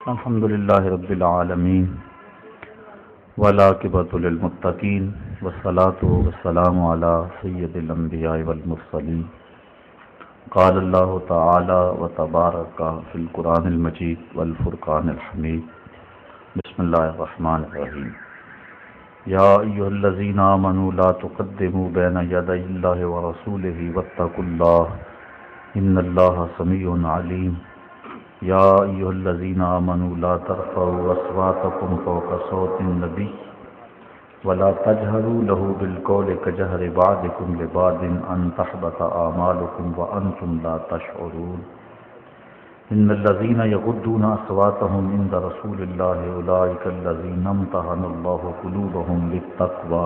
الحمد لله رب العالمين والعاقبۃ للمتقین والصلاة والسلام على سید الانبیاء والمرسلین قال اللہ تعالی وتبارک فی القرآن المجید والفرقان الحمید بسم اللہ الرحمن الرحیم یا ایھا الذین آمنوا لا تقدموا بین یدی اللہ ورسولہ واتقوا اللہ ان اللہ سمیع علیم یا ایھا الذین آمنوا لا ترفعوا اصواتکم فوق صوت النبی ولا تجهروا له بالقول كجهر بعضكم لبعض ان تحبط اعمالكم وانتم لا تشعرون ان الذين يغضون اصواتهم عند رسول الله اولئك الذين امتحن الله قلوبهم للتقوى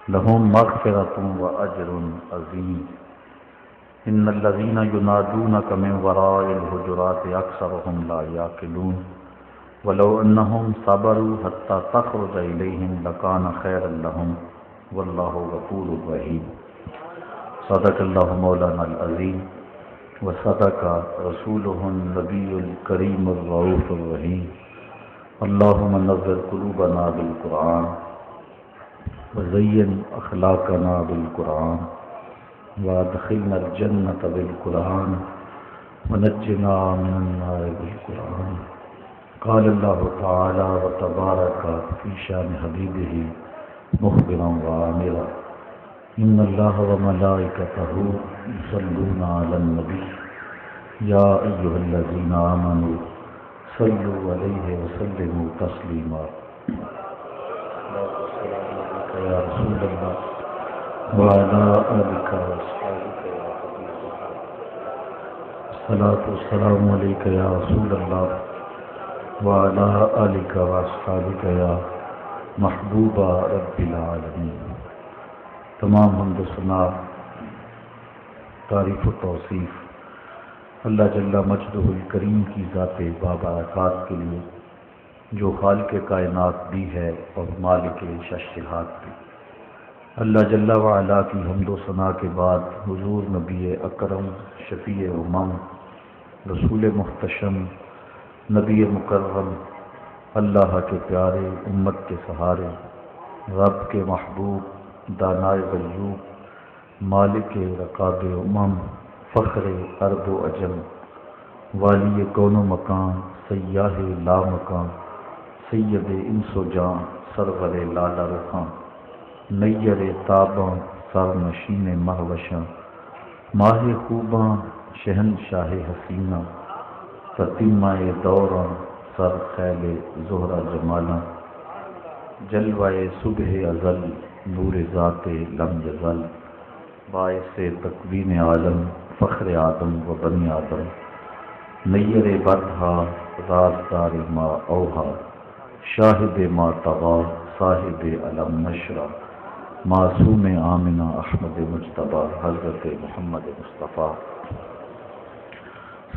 لهم مغفرة واجر عظيم ان الذين ينادونك من وراء الحجرات اكثرهم لا يعقلون ولو انهم صبروا حتى تخرج اليهم لكان خيرا لهم والله غفور رحيم صدق الله مولانا العظيم وصدق رسوله النبي الكريم الرؤوف الرحيم اللهم نور قلوبنا بالقرآن وزين اخلاقنا بالقرآن وادخلنا الجنة بالقرآن ونجنا من النار بالقرآن قال الله تعالى وتبارك في شان حبيبه مخبرا وآمرا إن الله وملائكته يصلون على النبي يا أيها الذين آمنوا صلوا عليه وسلموا تسليما يا رسول الله وعلى آلك وأصحابك يا حبيب الله الصلاة والسلام عليك يا رسول الله وعلى آلك وأصحابك يا محبوب رب العالمین۔ تمام حمد و ثنا، تعریف و توصیف اللہ جل مجدہ الکریم کی ذات بابرکات کے لیے جو خالق کائنات بھی ہے اور مالک ششہات بھی۔ اللہ جل وعلا کی حمد و ثنا کے بعد حضور نبی اکرم شفیع امم رسول محتشم نبی مکرم اللہ کے پیارے امت کے سہارے رب کے محبوب دانائے غیوب مالک رقاب امم فخر عرب و عجم والی کون و مکان سیاہ لا مکان سید انس و جان سرور لالا رخاں نیر تاباں سر نشین مہوشاں ماہ خوباں شہنشاہ حسینہ تتیمہ دوراں سر خیل زہرہ جمالاں جلوہ صبح ازل نور ذات لم یزل باعث تکوین عالم فخر آدم و بنی آدم نیر برہا رازدار ما اوہا شاہد ما طغا صاحب علم نشرہ معصوم آمنہ احمد مجتبیٰ حضرت محمد مصطفیٰ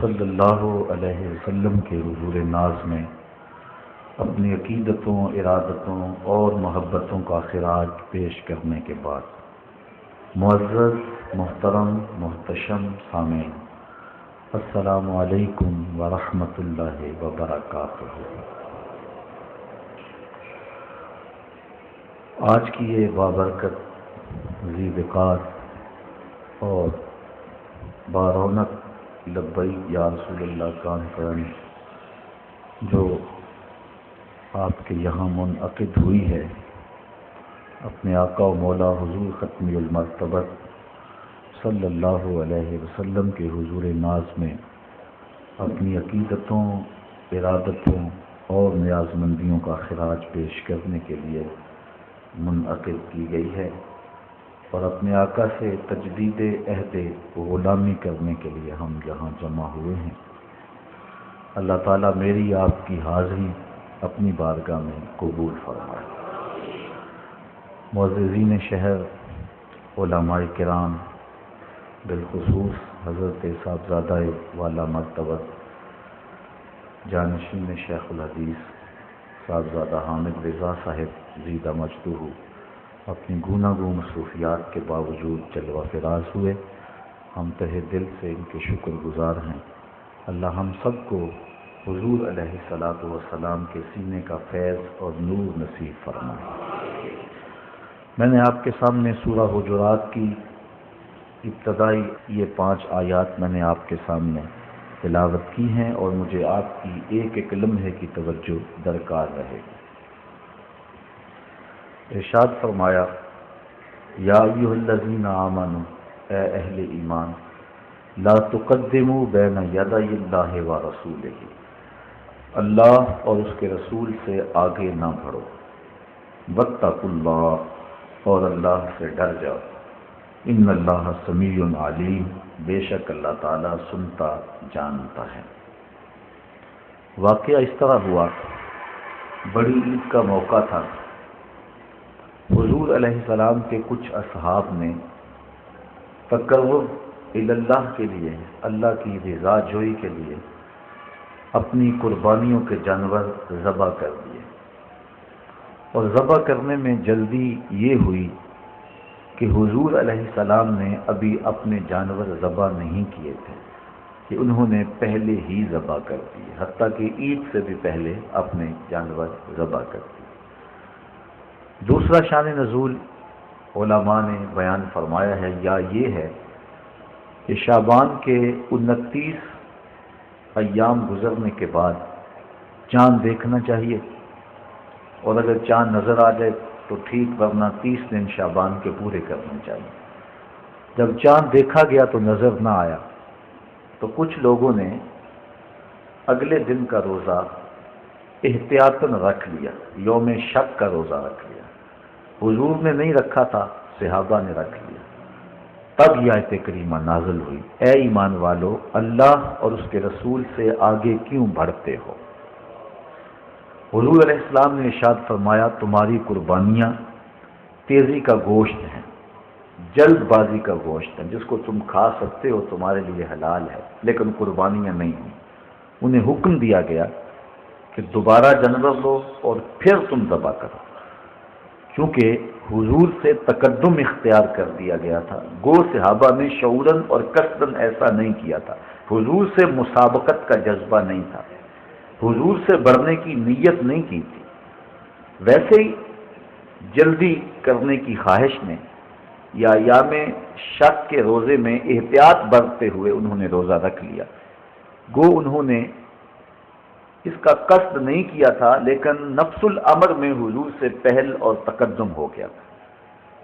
صلی اللہ علیہ وسلم کے حضور ناز میں اپنی عقیدتوں ارادتوں اور محبتوں کا خراج پیش کرنے کے بعد معزز محترم محتشم سامعین، السلام علیکم ورحمۃ اللہ وبرکاتہ۔ آج کی یہ بابرکت ذی وقار اور بارونق لبیک یا رسول اللہ کانفرنس جو آپ کے یہاں منعقد ہوئی ہے، اپنے آقا و مولا حضور ختمی المرتبت صلی اللہ علیہ وسلم کے حضور ناز میں اپنی عقیدتوں ارادتوں اور نیازمندیوں کا خراج پیش کرنے کے لیے منعقد کی گئی ہے، اور اپنے آقا سے تجدید عہد غلامی کرنے کے لیے ہم یہاں جمع ہوئے ہیں۔ اللہ تعالیٰ میری آپ کی حاضری اپنی بارگاہ میں قبول فرمائے۔ معززین شہر، علماء کرام، بالخصوص حضرت صاحبزادہ والا مرتبت جانشین شیخ الحدیث صاحبزادہ حامد رضا صاحب زیدہ مجدہ اپنی گوناگوں مصروفیات کے باوجود جلوہ فراز ہوئے۔ ہم تہ دل سے ان کے شکر گزار ہیں۔ اللہ ہم سب کو حضور علیہ الصلوۃ والسلام کے سینے کا فیض اور نور نصیب فرمائے۔ میں نے آپ کے سامنے سورہ حجرات کی ابتدائی یہ 5 آیات میں نے آپ کے سامنے تلاوت کی ہیں، اور مجھے آپ کی ایک ایک لمحے کی توجہ درکار رہے گی۔ ارشاد فرمایا، یا ایھا الذین آمنوا، اے اہل ایمان، لا تقدموا بین یدی اللہ ورسولہ، اللہ اور اس کے رسول سے آگے نہ بڑھو، واتقوا اللہ، اور اللہ سے ڈر جاؤ، ان اللہ سمیع علیم، بے شک اللہ تعالیٰ سنتا جانتا ہے۔ واقعہ اس طرح ہوا، بڑی عید کا موقع تھا۔ حضور علیہ السلام کے کچھ اصحاب نے تقرب اللہ کے لیے، اللہ کی رضا جوئی کے لیے اپنی قربانیوں کے جانور ذبح کر دیے، اور ذبح کرنے میں جلدی یہ ہوئی کہ حضور علیہ السلام نے ابھی اپنے جانور ذبح نہیں کیے تھے، کہ انہوں نے پہلے ہی ذبح کر دیے، حتیٰ کہ عید سے بھی پہلے اپنے جانور ذبح کر دیے۔ دوسرا شان نزول علماء نے بیان فرمایا ہے، یا یہ ہے کہ شعبان کے 29 ایام گزرنے کے بعد چاند دیکھنا چاہیے، اور اگر چاند نظر آ جائے تو ٹھیک، ورنہ 30 دن شعبان کے پورے کرنے چاہیے۔ جب چاند دیکھا گیا تو نظر نہ آیا، تو کچھ لوگوں نے اگلے دن کا روزہ احتیاطاً رکھ لیا، یوم شک کا روزہ رکھ لیا۔ حضور نے نہیں رکھا تھا، صحابہ نے رکھ لیا۔ تب یہ آیت کریمہ نازل ہوئی، اے ایمان والو، اللہ اور اس کے رسول سے آگے کیوں بڑھتے ہو؟ حضور علیہ السلام نے ارشاد فرمایا، تمہاری قربانیاں تیزی کا گوشت ہیں، جلد بازی کا گوشت ہے، جس کو تم کھا سکتے ہو، تمہارے لیے حلال ہے، لیکن قربانیاں نہیں ہیں۔ انہیں حکم دیا گیا کہ دوبارہ جانور لو اور پھر تم ذبح کرو، کیونکہ حضور سے تقدم اختیار کر دیا گیا تھا۔ گو صحابہ نے شعوراً اور قصداً ایسا نہیں کیا تھا، حضور سے مسابقت کا جذبہ نہیں تھا، حضور سے بڑھنے کی نیت نہیں کی تھی، ویسے ہی جلدی کرنے کی خواہش میں یا ایام شک کے روزے میں احتیاط برتتے ہوئے انہوں نے روزہ رکھ لیا۔ گو انہوں نے اس کا قصد نہیں کیا تھا، لیکن نفس الامر میں حضور سے پہل اور تقدم ہو گیا تھا،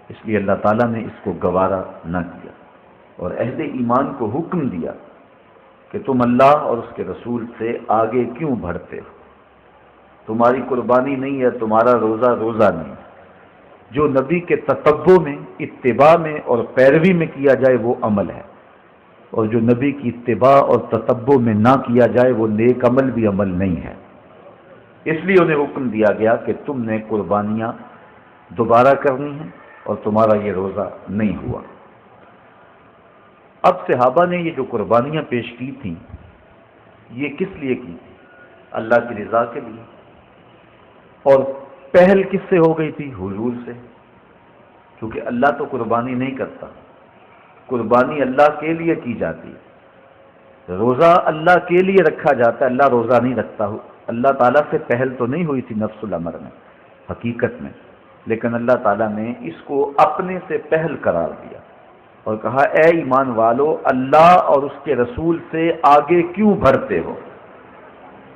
اس لیے اللہ تعالیٰ نے اس کو گوارا نہ کیا، اور اہل ایمان کو حکم دیا کہ تم اللہ اور اس کے رسول سے آگے کیوں بڑھتے ہو؟ تمہاری قربانی نہیں ہے، تمہارا روزہ روزہ نہیں ہے۔ جو نبی کے تتبع میں، اتباع میں اور پیروی میں کیا جائے وہ عمل ہے، اور جو نبی کی اتباع اور تتبع میں نہ کیا جائے وہ نیک عمل بھی عمل نہیں ہے۔ اس لیے انہیں حکم دیا گیا کہ تم نے قربانیاں دوبارہ کرنی ہیں، اور تمہارا یہ روزہ نہیں ہوا۔ اب صحابہ نے یہ جو قربانیاں پیش کی تھیں، یہ کس لیے کی تھی؟ اللہ کی رضا کے لیے، اور پہل کس سے ہو گئی تھی؟ حضور سے، کیونکہ اللہ تو قربانی نہیں کرتا، قربانی اللہ کے لیے کی جاتی ہے، روزہ اللہ کے لیے رکھا جاتا ہے، اللہ روزہ نہیں رکھتا۔ اللہ تعالیٰ سے پہل تو نہیں ہوئی تھی نفس الامر میں، حقیقت میں، لیکن اللہ تعالیٰ نے اس کو اپنے سے پہل قرار دیا اور کہا، اے ایمان والو، اللہ اور اس کے رسول سے آگے کیوں بڑھتے ہو؟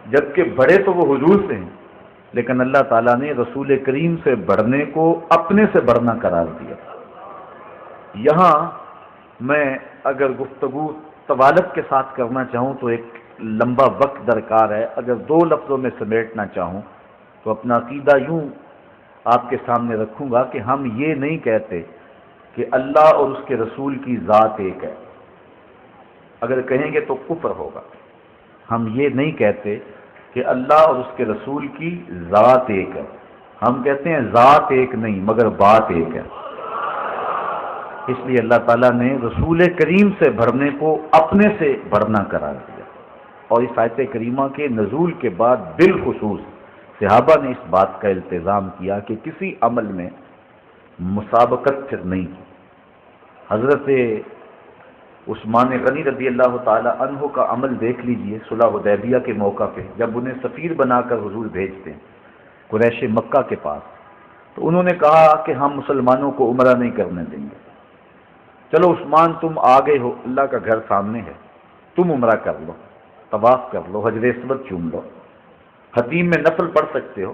جبکہ بڑھے تو وہ حضور سے ہیں، لیکن اللہ تعالیٰ نے رسول کریم سے بڑھنے کو اپنے سے بڑھنا قرار دیا۔ یہاں میں اگر گفتگو طوالت کے ساتھ کرنا چاہوں تو ایک لمبا وقت درکار ہے، اگر 2 لفظوں میں سمیٹنا چاہوں تو اپنا عقیدہ یوں آپ کے سامنے رکھوں گا کہ ہم یہ نہیں کہتے کہ اللہ اور اس کے رسول کی ذات ایک ہے، اگر کہیں گے تو کفر ہوگا۔ ہم یہ نہیں کہتے کہ اللہ اور اس کے رسول کی ذات ایک ہے، ہم کہتے ہیں ذات ایک نہیں مگر بات ایک ہے۔ اس لیے اللہ تعالیٰ نے رسول کریم سے بڑھنے کو اپنے سے بڑھنا قرار دیا، اور اس آیت کریمہ کے نزول کے بعد بالخصوص صحابہ نے اس بات کا التزام کیا کہ کسی عمل میں مسابقت پھر نہیں کی۔ حضرت عثمان غنی رضی اللہ تعالی عنہ کا عمل دیکھ لیجئے صلح حدیبیہ کے موقع پہ، جب انہیں سفیر بنا کر حضور بھیجتے ہیں قریش مکہ کے پاس، تو انہوں نے کہا کہ ہم مسلمانوں کو عمرہ نہیں کرنے دیں گے۔ چلو عثمان تم آ گئے ہو، اللہ کا گھر سامنے ہے، تم عمرہ کر لو، طواف کر لو، حجر اسود چوم لو، حتیم میں نفل پڑھ سکتے ہو،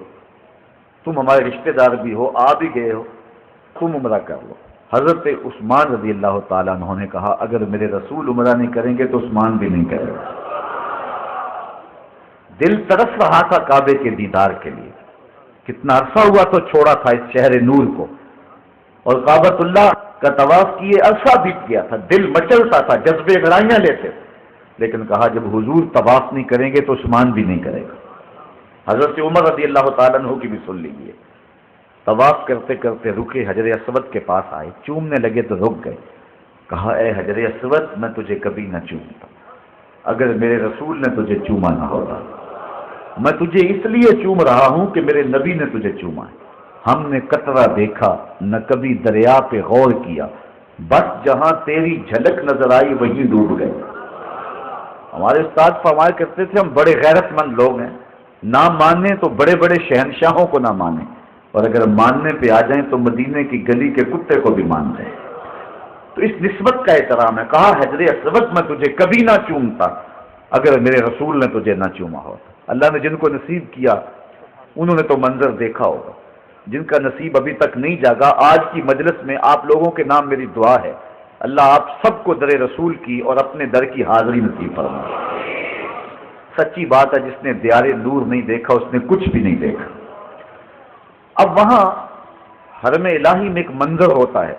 تم ہمارے رشتہ دار بھی ہو، آ بھی گئے ہو، تم عمرہ کر لو۔ حضرت عثمان رضی اللہ تعالیٰ عنہ نے کہا اگر میرے رسول عمرہ نہیں کریں گے تو عثمان بھی نہیں کرے گا۔ دل ترس رہا تھا کعبے کے دیدار کے لیے، کتنا عرصہ ہوا تو چھوڑا تھا اس شہر نور کو، اور کعبۃ اللہ کا طواف کیے عرصہ بیت گیا تھا، دل مچلتا تھا، جذبے گڑائیاں لیتے، لیکن کہا جب حضور طواف نہیں کریں گے تو عثمان بھی نہیں کرے گا۔ حضرت عمر رضی اللہ تعالیٰ عنہ کی بھی سن لیجیے، طواف کرتے کرتے رکے، حجر اسود کے پاس آئے، چومنے لگے تو رک گئے، کہا اے حجر اسود میں تجھے کبھی نہ چومتا اگر میرے رسول نے تجھے چوما نہ ہوتا، میں تجھے اس لیے چوم رہا ہوں کہ میرے نبی نے تجھے چوما ہے، ہم نے قطرہ دیکھا نہ کبھی دریا پہ غور کیا، بس جہاں تیری جھلک نظر آئی وہیں ڈوب گئے۔ ہمارے استاد فرمایا کرتے تھے ہم بڑے غیرت مند لوگ ہیں، نہ مانیں تو بڑے بڑے شہنشاہوں کو نہ مانیں، اور اگر ماننے پہ آ جائیں تو مدینے کی گلی کے کتے کو بھی مان جائیں۔ تو اس نسبت کا احترام ہے، کہا حجر اسود میں تجھے کبھی نہ چومتا اگر میرے رسول نے تجھے نہ چوما ہوتا۔ اللہ نے جن کو نصیب کیا انہوں نے تو منظر دیکھا ہوگا، جن کا نصیب ابھی تک نہیں جاگا، آج کی مجلس میں آپ لوگوں کے نام میری دعا ہے، اللہ آپ سب کو در رسول کی اور اپنے در کی حاضری نصیب فرمائے۔ سچی بات ہے جس نے دیار نور نہیں دیکھا اس نے کچھ بھی نہیں دیکھا۔ اب وہاں حرم الہی میں ایک منظر ہوتا ہے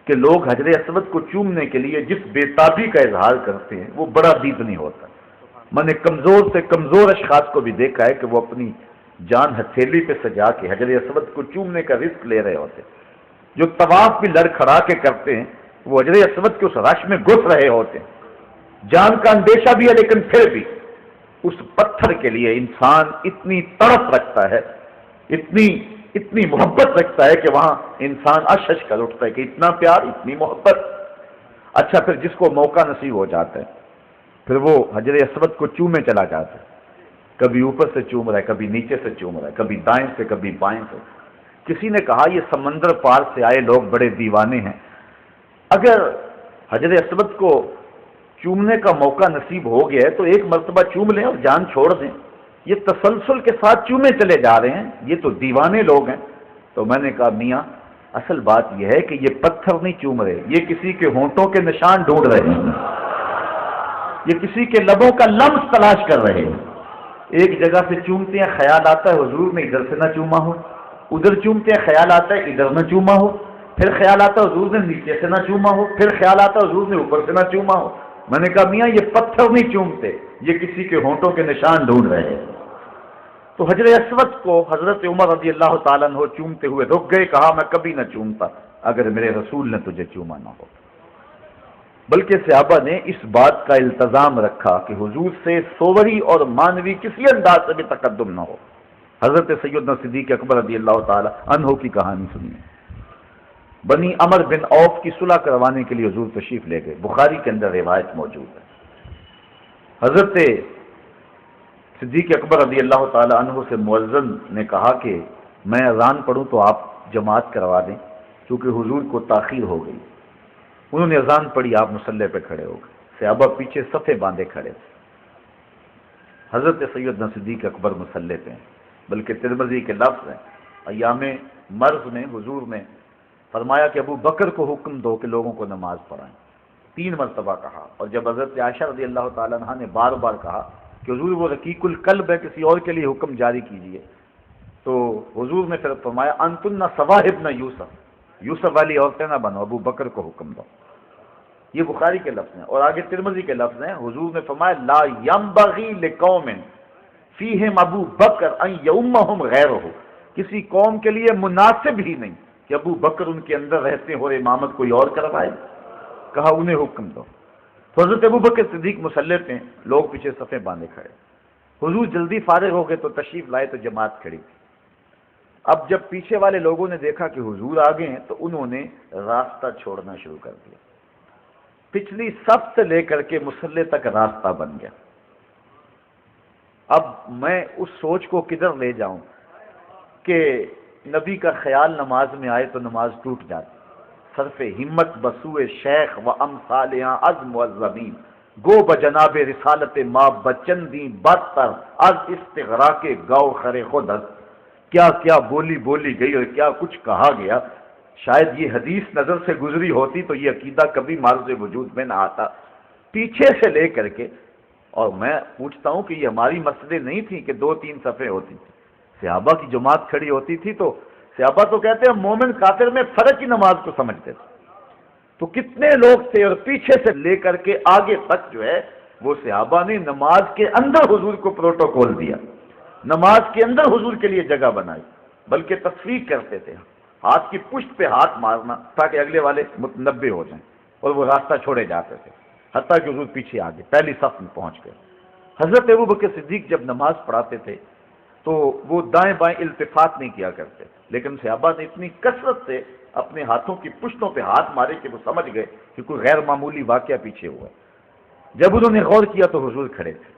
کہ لوگ حجر اسود کو چومنے کے لیے جس بے تابی کا اظہار کرتے ہیں وہ بڑا دیدنی ہوتا ہے۔ میں نے کمزور سے کمزور اشخاص کو بھی دیکھا ہے کہ وہ اپنی جان ہتھیلی پہ سجا کے حجر اسود کو چومنے کا رزق لے رہے ہوتے، جو طواف بھی لڑکھڑا کے کرتے ہیں وہ حجر اسود کے اس رش میں گھس رہے ہوتے ہیں، جان کا اندیشہ بھی ہے لیکن پھر بھی اس پتھر کے لیے انسان اتنی تڑپ رکھتا ہے، اتنی محبت رکھتا ہے کہ وہاں انسان اشش کر اٹھتا ہے کہ اتنا پیار، اتنی محبت۔ اچھا پھر جس کو موقع نصیب ہو جاتا ہے پھر وہ حجر اسود کو چومے چلا جاتا ہے، کبھی اوپر سے چوم رہا ہے، کبھی نیچے سے چوم رہا ہے، کبھی دائیں سے کبھی بائیں سے۔ کسی نے کہا یہ سمندر پار سے آئے لوگ بڑے دیوانے ہیں، اگر حجر اسود کو چومنے کا موقع نصیب ہو گیا ہے تو ایک مرتبہ چوم لیں اور جان چھوڑ دیں، یہ تسلسل کے ساتھ چومے چلے جا رہے ہیں، یہ تو دیوانے لوگ ہیں۔ تو میں نے کہا میاں اصل بات یہ ہے کہ یہ پتھر نہیں چوم رہے، یہ کسی کے ہونٹوں کے نشان ڈھونڈ رہے ہیں، یہ کسی کے لبوں کا لمس تلاش کر رہے ہیں۔ ایک جگہ سے چومتے ہیں خیال آتا ہے حضور نے ادھر سے نہ چوما ہو، ادھر چومتے ہیں خیال آتا ہے ادھر نہ چوما ہو، پھر خیال آتا ہے حضور نے نیچے سے نہ چوما ہو، پھر خیال آتا ہے حضور نے اوپر سے نہ چوما ہو۔ میں نے کہا میاں یہ پتھر نہیں چومتے، یہ کسی کے ہونٹوں کے نشان ڈھونڈ رہے ہیں۔ تو حجر اسود کو حضرت عمر رضی اللہ تعالیٰ عنہ چومتے ہوئے رک گئے، کہا میں کبھی نہ چومتا اگر میرے رسول نے تجھے چوما نہ ہو۔ بلکہ صحابہ نے اس بات کا التزام رکھا کہ حضور سے صوری اور مانوی کسی انداز سے بھی تقدم نہ ہو۔ حضرت سیدنا صدیق اکبر رضی اللہ تعالی عنہ کی کہانی سنیے۔ بنی عمر بن عوف کی صلح کروانے کے لیے حضور تشریف لے گئے، بخاری کے اندر روایت موجود ہے۔ حضرت صدیق اکبر رضی اللہ تعالی عنہ سے مؤذن نے کہا کہ میں اذان پڑھوں تو آپ جماعت کروا دیں، کیونکہ حضور کو تاخیر ہو گئی۔ انہوں نے اذان پڑھی، آپ مصلی پہ کھڑے ہو گئے، صحابہ پیچھے صفے باندھے کھڑے تھے۔ حضرت سیدنا صدیق اکبر مصلی پہ ہیں، بلکہ ترمذی کے لفظ ہیں، ایام مرض میں حضور نے فرمایا کہ ابو بکر کو حکم دو کہ لوگوں کو نماز پڑھائیں، 3 مرتبہ کہا۔ اور جب حضرت عائشہ رضی اللہ تعالیٰ عنہ نے بار بار کہا کہ حضور وہ رقیق القلب ہے، کسی اور کے لیے حکم جاری کیجئے، تو حضور نے پھر فرمایا انتن صواحب نہ یوسف والی عورتیں نہ بنو، ابو بکر کو حکم دو۔ یہ بخاری کے لفظ ہیں، اور آگے ترمذی کے لفظ ہیں، حضور نے فرمایا لا ينبغي لقوم فیہم ابو بکر ان یؤمہم غیرہ، کسی قوم کے لیے مناسب ہی نہیں کہ ابو بکر ان کے اندر رہتے اور امامت کوئی اور کروائے، کہا انہیں حکم دو۔ تو حضرت ابو بکر صدیق مصلی پہ، لوگ پیچھے صفیں باندھے کھڑے۔ حضور جلدی فارغ ہو گئے تو تشریف لائے تو جماعت کھڑی تھی۔ اب جب پیچھے والے لوگوں نے دیکھا کہ حضور آ گئے ہیں تو انہوں نے راستہ چھوڑنا شروع کر دیا۔ پچھلی صف سے لے کر کے مصلی تک راستہ بن گیا۔ اب میں اس سوچ کو کدھر لے جاؤں کہ نبی کا خیال نماز میں آئے تو نماز ٹوٹ جاتی۔ صرف ہمت بسوئے شیخ و امثالیاں عزم و زمین، گو بجناب رسالت ما بچندی بدتر از استغراق گاؤ خر خود از۔ کیا کیا بولی بولی گئی اور کیا کچھ کہا گیا۔ شاید یہ حدیث نظر سے گزری ہوتی تو یہ عقیدہ کبھی معرض وجود میں نہ آتا۔ پیچھے سے لے کر کے، اور میں پوچھتا ہوں کہ یہ ہماری مسجدیں نہیں تھیں کہ 2-3 صفیں ہوتی تھیں، صحابہ کی جماعت کھڑی ہوتی تھی تو صحابہ تو کہتے ہیں مومن کافر میں فرق ہی نماز کو سمجھتے تھے۔ تو کتنے لوگ تھے، اور پیچھے سے لے کر کے آگے تک جو ہے وہ صحابہ نے نماز کے اندر حضور کو پروٹوکول دیا، نماز کے اندر حضور کے لیے جگہ بنائی، بلکہ تصفیق کرتے تھے، ہاتھ کی پشت پہ ہاتھ مارنا تاکہ اگلے والے متنبہ ہو جائیں، اور وہ راستہ چھوڑے جاتے تھے، حتیٰ کہ حضور پیچھے آگے پہلی صف میں پہنچ گئے۔ حضرت ابوبکر صدیق جب نماز پڑھاتے تھے تو وہ دائیں بائیں التفات نہیں کیا کرتے، لیکن صحابہ نے اتنی کثرت سے اپنے ہاتھوں کی پشتوں پہ ہاتھ مارے کہ وہ سمجھ گئے کہ کوئی غیر معمولی واقعہ پیچھے ہوا ہے۔ جب انہوں نے غور کیا تو حضور کھڑے تھے۔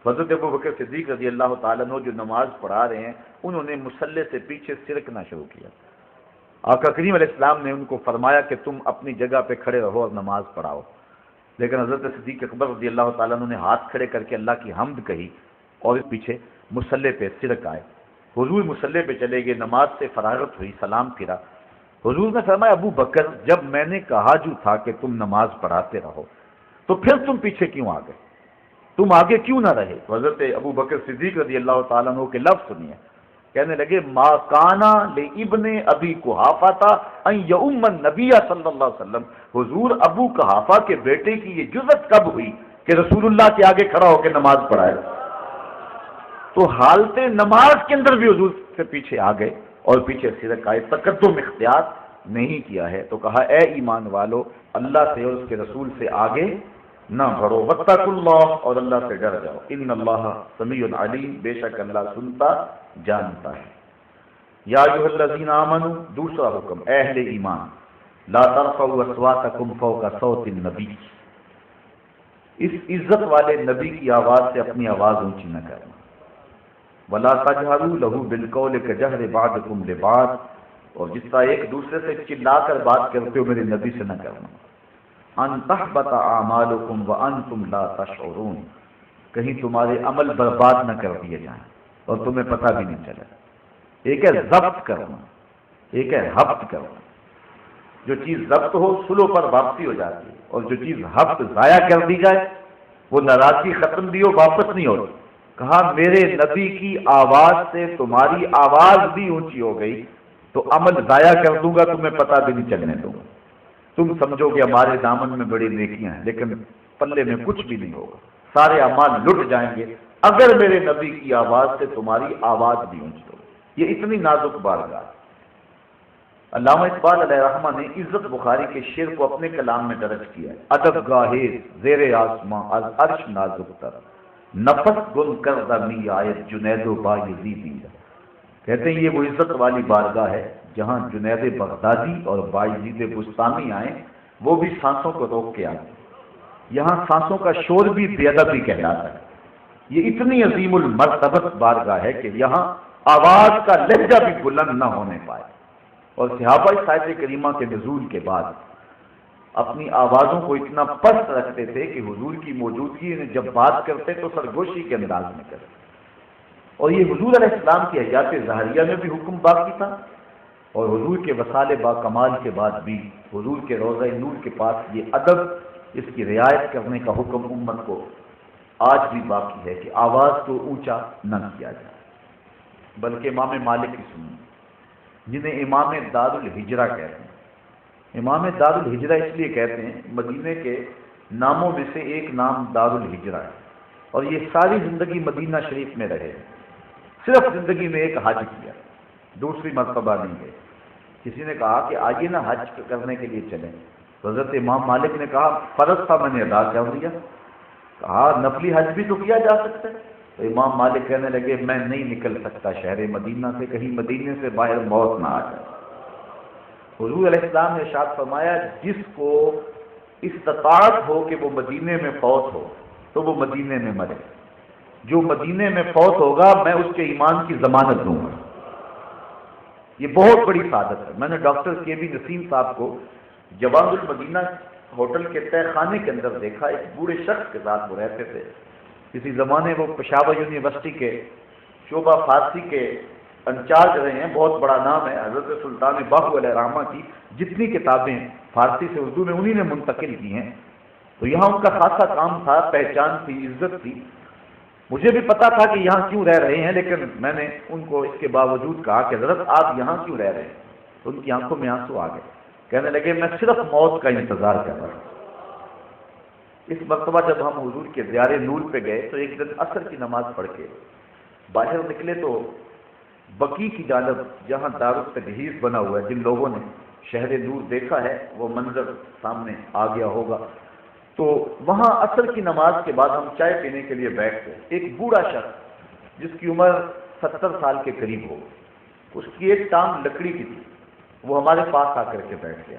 حضرت ابوبکر صدیق رضی اللہ تعالیٰ عنہ جو نماز پڑھا رہے ہیں، انہوں نے مصلی سے پیچھے سرکنا شروع کیا۔ آقا کریم علیہ السلام نے ان کو فرمایا کہ تم اپنی جگہ پہ کھڑے رہو اور نماز پڑھاؤ، لیکن حضرت صدیق اکبر رضی اللہ تعالیٰ عنہ نے ہاتھ کھڑے کر کے اللہ کی حمد کہی اور پیچھے مصلی پہ سرک آئے۔ حضور مصلی پہ چلے گئے، نماز سے فراغت ہوئی، سلام پھرا۔ حضور نے فرمایا ابو بکر، جب میں نے کہا جو تھا کہ تم نماز پڑھاتے رہو تو پھر تم پیچھے کیوں آ گئے، تم آگے کیوں نہ رہے؟ حضرت ابو بکر صدیق رضی اللہ تعالیٰ عنہ کے لفظ سنیے، کہنے لگے ما کانا لابن ابی قحافہ ان یؤم النبی صلی اللہ علیہ وسلم، حضور ابو قحافہ کے بیٹے کی یہ جرأت کب ہوئی کہ رسول اللہ کے آگے کھڑا ہو کے نماز پڑھائے؟ تو حالت نماز کے اندر بھی حضور سے پیچھے آ گئے اور پیچھے سرک آئے، تقدم اختیار نہیں کیا ہے۔ تو کہا اے ایمان والو، اللہ سے اور اس کے رسول سے آگے نہ بڑھو، واتقوا اللہ، اور اللہ سے ڈر جاؤ، ان اللہ سمیع علیم، بے شک اللہ سنتا جانتا ہے۔ یا ایھا الذین آمنوا، دوسرا حکم، اے اہل ایمان، لا ترفعوا اصواتکم فوق صوت النبی، اس عزت والے نبی کی آواز سے اپنی آواز اونچی نہ کرنا، ولا تجہروا لہ بالقول کجہر بعضکم لبعض، اور جس طرح ایک دوسرے سے چلا کر بات کرتے ہو میرے نبی سے نہ کرنا، ان تحبط اعمالکم وانتم لا تشعرون، کہیں تمہارے عمل برباد نہ کر دیے جائیں اور تمہیں پتہ بھی نہیں چلے۔ ایک ہے ضبط کرنا، ایک ہے ہبط کرنا۔ جو چیز ضبط ہو سلو پر واپسی ہو جاتی ہے، اور جو چیز ہبط ضائع کر دی جائے وہ ناراضگی ختم بھی ہو واپس نہیں ہوتی۔ کہا میرے نبی کی آواز سے تمہاری آواز بھی اونچی ہو گئی تو عمل ضائع کر دوں گا، تمہیں پتہ بھی نہیں چلنے دوں گا، تم سمجھو کہ ہمارے دامن میں بڑی نیکیاں ہیں لیکن پلے میں کچھ بھی نہیں ہوگا، سارے اعمال لٹ جائیں گے اگر میرے نبی کی آواز سے تمہاری آواز بھی اونچی ہو۔ یہ اتنی نازک بارگاہ۔ علامہ اقبال علیہ رحمہ نے عزت بخاری کے شعر کو اپنے کلام میں درج کیا ہے، ادب گاہے زیر آسماں از عرش نازک تر، نفس گل کردہ می آیت جنید و بایزیدی، کہتے ہیں یہ وہ عزت والی بارگاہ ہے جہاں جنید بغدادی اور بایزید بستامی آئیں، وہ بھی سانسوں کو روک کے آئے، یہاں سانسوں کا شور بھی بے ادبی کہلاتا ہے۔ یہ اتنی عظیم المرتبت بارگاہ ہے کہ یہاں آواز کا لہجہ بھی بلند نہ ہونے پائے، اور صحابہ اس آیت کریمہ کے نزول کے بعد اپنی آوازوں کو اتنا پست رکھتے تھے کہ حضور کی موجودگی میں جب بات کرتے تو سرگوشی کے انداز میں کرتے، اور یہ حضور علیہ السلام کی حیات ظاہریہ میں بھی حکم باقی تھا، اور حضور کے وصال با کمال کے بعد بھی حضور کے روضہ نور کے پاس یہ ادب، اس کی رعایت کرنے کا حکم امت کو آج بھی باقی ہے کہ آواز کو اونچا نہ کیا جائے۔ بلکہ امام مالک کی سنی، جنہیں امام دار الہجرہ کہتے ہیں۔ امام دار الہجرہ اس لیے کہتے ہیں، مدینے کے ناموں میں سے ایک نام دار الہجرہ ہے، اور یہ ساری زندگی مدینہ شریف میں رہے، صرف زندگی میں ایک حج کیا، دوسری مرتبہ نہیں گئے۔ کسی نے کہا کہ آئیے نا حج کرنے کے لیے چلیں، تو حضرت امام مالک نے کہا فرض تھا میں نے ادا کر دیا، کہا نفلی حج بھی تو کیا جا سکتا ہے۔ تو امام مالک کہنے لگے میں نہیں نکل سکتا شہر مدینہ سے، کہیں مدینے سے باہر موت نہ آ جائے۔ حضور علیہ السلام نے ارشاد فرمایا جس کو استطاعت ہو کہ وہ مدینے میں فوت ہو تو وہ مدینے میں مرے، جو مدینے میں فوت ہوگا میں اس کے ایمان کی ضمانت دوں گا۔ یہ بہت بڑی سعادت ہے۔ میں نے ڈاکٹر کے بی نسیم صاحب کو جواد المدینہ ہوٹل کے تہ خانے کے اندر دیکھا، ایک بوڑھے شخص کے ساتھ وہ رہتے تھے۔ کسی زمانے وہ پشاور یونیورسٹی کے شعبہ فارسی کے انچارج رہے ہیں، بہت بڑا نام ہے۔ حضرت سلطان باہو علیہ الرحمہ کی جتنی کتابیں فارسی سے اردو میں انہی نے منتقل کی ہیں، تو یہاں ان کا خاصا کام تھا، پہچان تھی، عزت تھی۔ مجھے بھی پتا تھا کہ یہاں کیوں رہ رہے ہیں، لیکن میں نے ان کو اس کے باوجود کہا کہ حضرت آپ یہاں کیوں رہ رہے ہیں؟ تو ان کی آنکھوں میں آنسو آ گئے، کہنے لگے میں صرف موت کا انتظار کر رہا ہوں۔ اس مرتبہ جب ہم حضور کے دیار نور پہ گئے تو ایک دن عصر کی نماز پڑھ کے باہر نکلے تو بقیع کی جانب جہاں دارالتجہیز بنا ہوا ہے، جن لوگوں نے شہر نور دیکھا ہے وہ منظر سامنے آ گیا ہوگا، تو وہاں عصر کی نماز کے بعد ہم چائے پینے کے لیے بیٹھ گئے۔ ایک بوڑھا شخص جس کی عمر 70 سال کے قریب ہو، اس کی ایک ٹانگ لکڑی کی تھی، وہ ہمارے پاس آ کر کے بیٹھ گیا،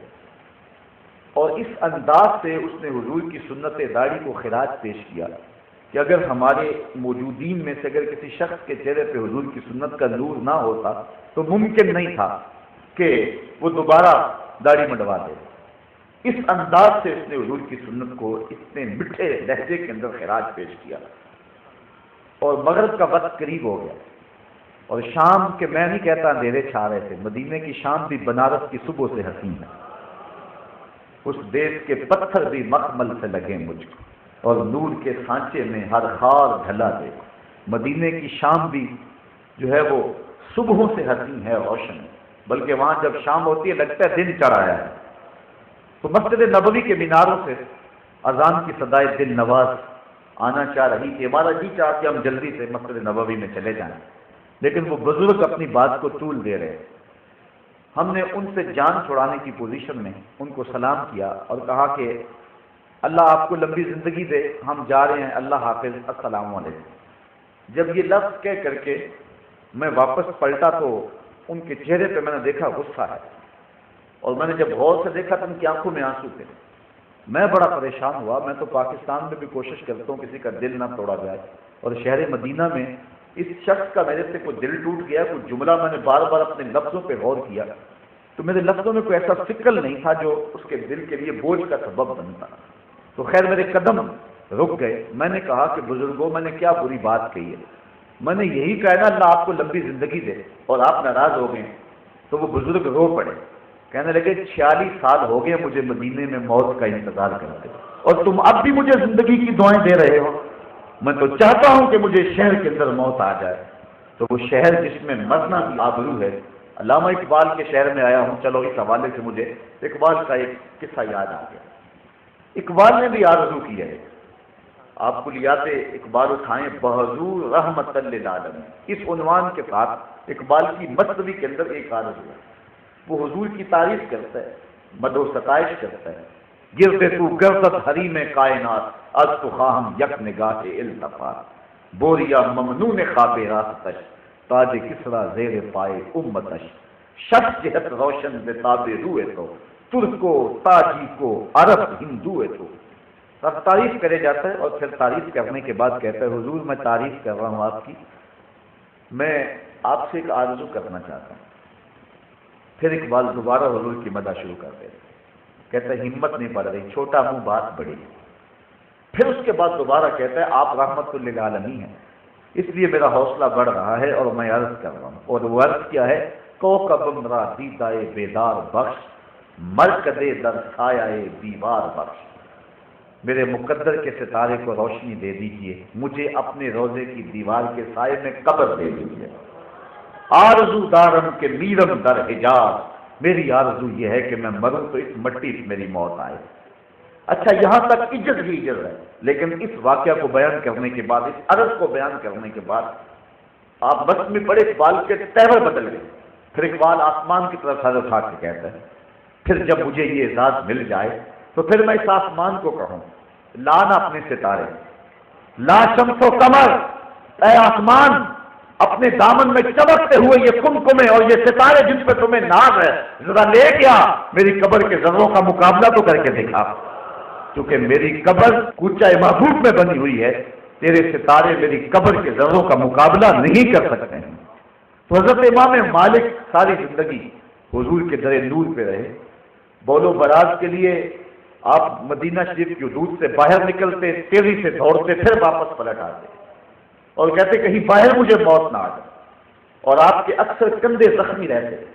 اور اس انداز سے اس نے حضور کی سنت داڑھی کو خراج پیش کیا کہ اگر ہمارے موجودین میں سے اگر کسی شخص کے چہرے پہ حضور کی سنت کا نور نہ ہوتا تو ممکن نہیں تھا کہ وہ دوبارہ داڑھی منڈوا دے۔ اس انداز سے اس نے حضور کی سنت کو اتنے میٹھے لہجے کے اندر خراج پیش کیا، اور مغرب کا وقت قریب ہو گیا، اور شام کے میں نہیں کہتا اندھیرے چھا رہے تھے، مدینے کی شام بھی بنارس کی صبح سے حسین ہے۔ اس دیش کے پتھر بھی مخمل سے لگے مجھ کو، اور نور کے سانچے میں ہر خار ڈھلا دے۔ مدینے کی شام بھی جو ہے وہ صبحوں سے حسین ہے، روشن ہے، بلکہ وہاں جب شام ہوتی ہے لگتا ہے دن چڑھ آیا ہے۔ تو مسجد نبوی کے میناروں سے اذان کی صدائے دل نواز آنا چاہ رہی تھی، ہمارا جی چاہ کہ ہم جلدی سے مسجد نبوی میں چلے جائیں، لیکن وہ بزرگ اپنی بات کو طول دے رہے۔ ہم نے ان سے جان چھڑانے کی پوزیشن میں ان کو سلام کیا اور کہا کہ اللہ آپ کو لمبی زندگی دے، ہم جا رہے ہیں، اللہ حافظ، السلام علیکم۔ جب یہ لفظ کہہ کر کے میں واپس پلٹا تو ان کے چہرے پہ میں نے دیکھا غصہ ہے، اور میں نے جب غور سے دیکھا تو ان کی آنکھوں میں آنسو تھے۔ میں بڑا پریشان ہوا، میں تو پاکستان میں بھی کوشش کرتا ہوں کسی کا دل نہ توڑا جائے، اور شہر مدینہ میں اس شخص کا میرے سے کوئی دل ٹوٹ گیا، کوئی جملہ میں نے بار بار اپنے لفظوں پہ غور کیا تو میرے لفظوں میں کوئی ایسا فکر نہیں تھا جو اس کے دل کے لیے بوجھ کا سبب بنتا۔ تو خیر میرے قدم رک گئے۔ میں نے کہا کہ بزرگوں میں نے کیا بری بات کہی ہے؟ میں نے یہی کہا نا اللہ آپ کو لمبی زندگی دے، اور آپ ناراض ہو گئے۔ تو وہ بزرگ رو پڑے، کہنے لگے 46 سال ہو گئے مجھے مدینے میں موت کا انتظار کرتے، اور تم اب بھی مجھے زندگی کی دعائیں دے رہے ہو۔ میں تو چاہتا ہوں کہ مجھے شہر کے اندر موت آ جائے۔ تو وہ شہر جس میں مرنا بھی آبرو ہے، علامہ اقبال کے شہر میں آیا ہوں۔ چلو اس حوالے سے مجھے اقبال کا ایک قصہ یاد آ گیا۔ اقبال نے بھی آرزو کی ہے، آپ کلیات اقبال اٹھائیں، بحضور رحمت للعالمین، اس عنوان کے ساتھ اقبال کی مثنوی کے اندر ایک آرزو ہے۔ وہ حضور کی تعریف کرتا ہے، مدح و ستائش کرتا ہے۔ گرتے تو گردت حریم کائنات، از تو خواہم یک نگاہ التفات، بوریا ممنون خواب راستش، تاج کسرا زیر پائے امتش، شخص جہت روشن بے تاب روئے تو، ترک و تاجی کو عرب ہندو ہے تو۔ اب تعریف کرے جاتا ہے، اور پھر تعریف کرنے کے بعد کہتا ہے حضور میں تعریف کر رہا ہوں آپ کی، میں آپ سے ایک آرزو کرنا چاہتا ہوں۔ پھر اقبال دوبارہ حضور کی مدح شروع کر دے، کہتا ہے ہمت نہیں پڑ رہی، چھوٹا ہوں بات بڑی۔ پھر اس کے بعد دوبارہ کہتا ہے آپ رحمت للعالمین ہیں، اس لیے میرا حوصلہ بڑھ رہا ہے اور میں عرض کر رہا ہوں۔ اور وہ عرض کیا ہے، کوکبم را دیدائے بیدار بخش، مرکدے در سایہ دیوار بخش، میرے مقدر کے ستارے کو روشنی دے دیجئے، مجھے اپنے روضے کی دیوار کے سائے میں قبر دے دیجئے۔ آرزو دارم کے میرم در حجاز، میری آرزو یہ ہے کہ میں مروں تو اس مٹی سے میری موت آئے۔ اچھا یہاں تک عزت ہی عزت ہے، لیکن اس واقعہ کو بیان کرنے کے بعد، اس عرض کو بیان کرنے کے بعد آپ بس میں پڑے اقبال کے تیور بدل گئے۔ پھر اقبال آسمان کی طرف سر اٹھا کے کہتا ہے، پھر جب مجھے یہ اعزاز مل جائے تو پھر میں اس آسمان کو کہوں لانا اپنے ستارے، لا شمس و قمر، اے آسمان اپنے دامن میں چمکتے ہوئے یہ کمکمے اور یہ ستارے جن پہ تمہیں ناز ہے، ذرا لے گیا میری قبر کے ذروں کا مقابلہ تو کر کے دکھا۔ چونکہ میری قبر کوچہ محبوب میں بنی ہوئی ہے، تیرے ستارے میری قبر کے ذروں کا مقابلہ نہیں کر سکتے ہیں۔ تو حضرت امام مالک ساری زندگی حضور کے در نور پہ رہے۔ بول و براز کے لیے آپ مدینہ شریف کی حدود سے باہر نکلتے، تیزی سے دوڑتے، پھر واپس پلٹ آتے اور کہتے کہیں باہر مجھے موت نہ آ جائے۔ اور آپ کے اکثر کندھے زخمی رہتے تھے،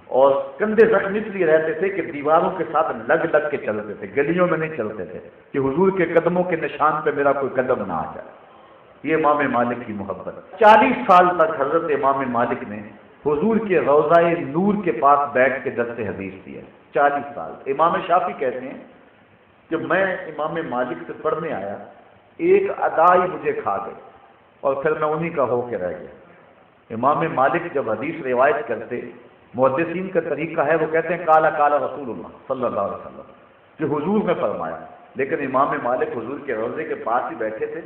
اور کندھے زخمی اس لیے رہتے تھے کہ دیواروں کے ساتھ لگ لگ کے چلتے تھے، گلیوں میں نہیں چلتے تھے کہ حضور کے قدموں کے نشان پہ میرا کوئی قدم نہ آ جائے۔ یہ امام مالک کی محبت۔ 40 سال تک حضرت امام مالک نے حضور کے روضہ نور کے پاس بیٹھ کے درس حدیث دیا۔ 40 سال۔ امام شافعی کہتے ہیں کہ میں امام مالک سے پڑھنے آیا، ایک ادا ہی مجھے کھا گئی اور پھر میں انہی کا ہو کے رہ گیا۔ امام مالک جب حدیث روایت کرتے، محدثین کا طریقہ ہے وہ کہتے ہیں کالا کالا رسول اللہ صلی اللہ علیہ وسلم، کہ حضور نے فرمایا، لیکن امام مالک حضور کے روضے کے پاس ہی بیٹھے تھے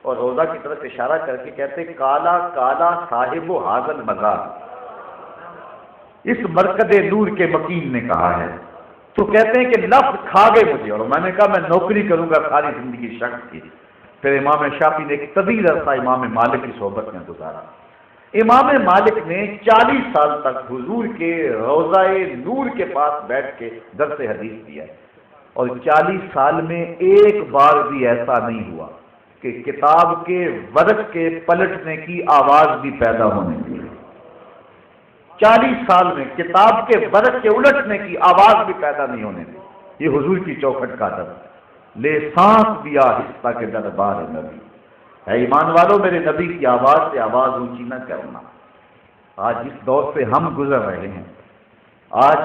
اور روضہ کی طرف اشارہ کر کے کہتے کالا کالا صاحب حاضل مزار، اس مرکز نور کے مکین نے کہا ہے۔ تو کہتے ہیں کہ لفظ کھا گئے مجھے، اور میں نے کہا میں نوکری کروں گا ساری زندگی شخص کی۔ پھر امام شافعی نے ایک طویل عرصہ امام مالک کی صحبت میں گزارا۔ امام مالک نے 40 سال تک حضور کے روضہ نور کے پاس بیٹھ کے درس حدیث دیا ہے، اور 40 سال میں ایک بار بھی ایسا نہیں ہوا کہ کتاب کے ورق کے پلٹنے کی آواز بھی پیدا ہونے دی۔ 40 سال میں کتاب کے ورق کے الٹنے کی آواز بھی پیدا نہیں ہونے دی۔ یہ حضور کی چوکھٹ کا ادب ہے۔ لے سانس بھی آہستہ کے دربار نبی، اے ایمان والو میرے نبی کی آواز سے آواز اونچی نہ کرنا۔ آج اس دور سے ہم گزر رہے ہیں، آج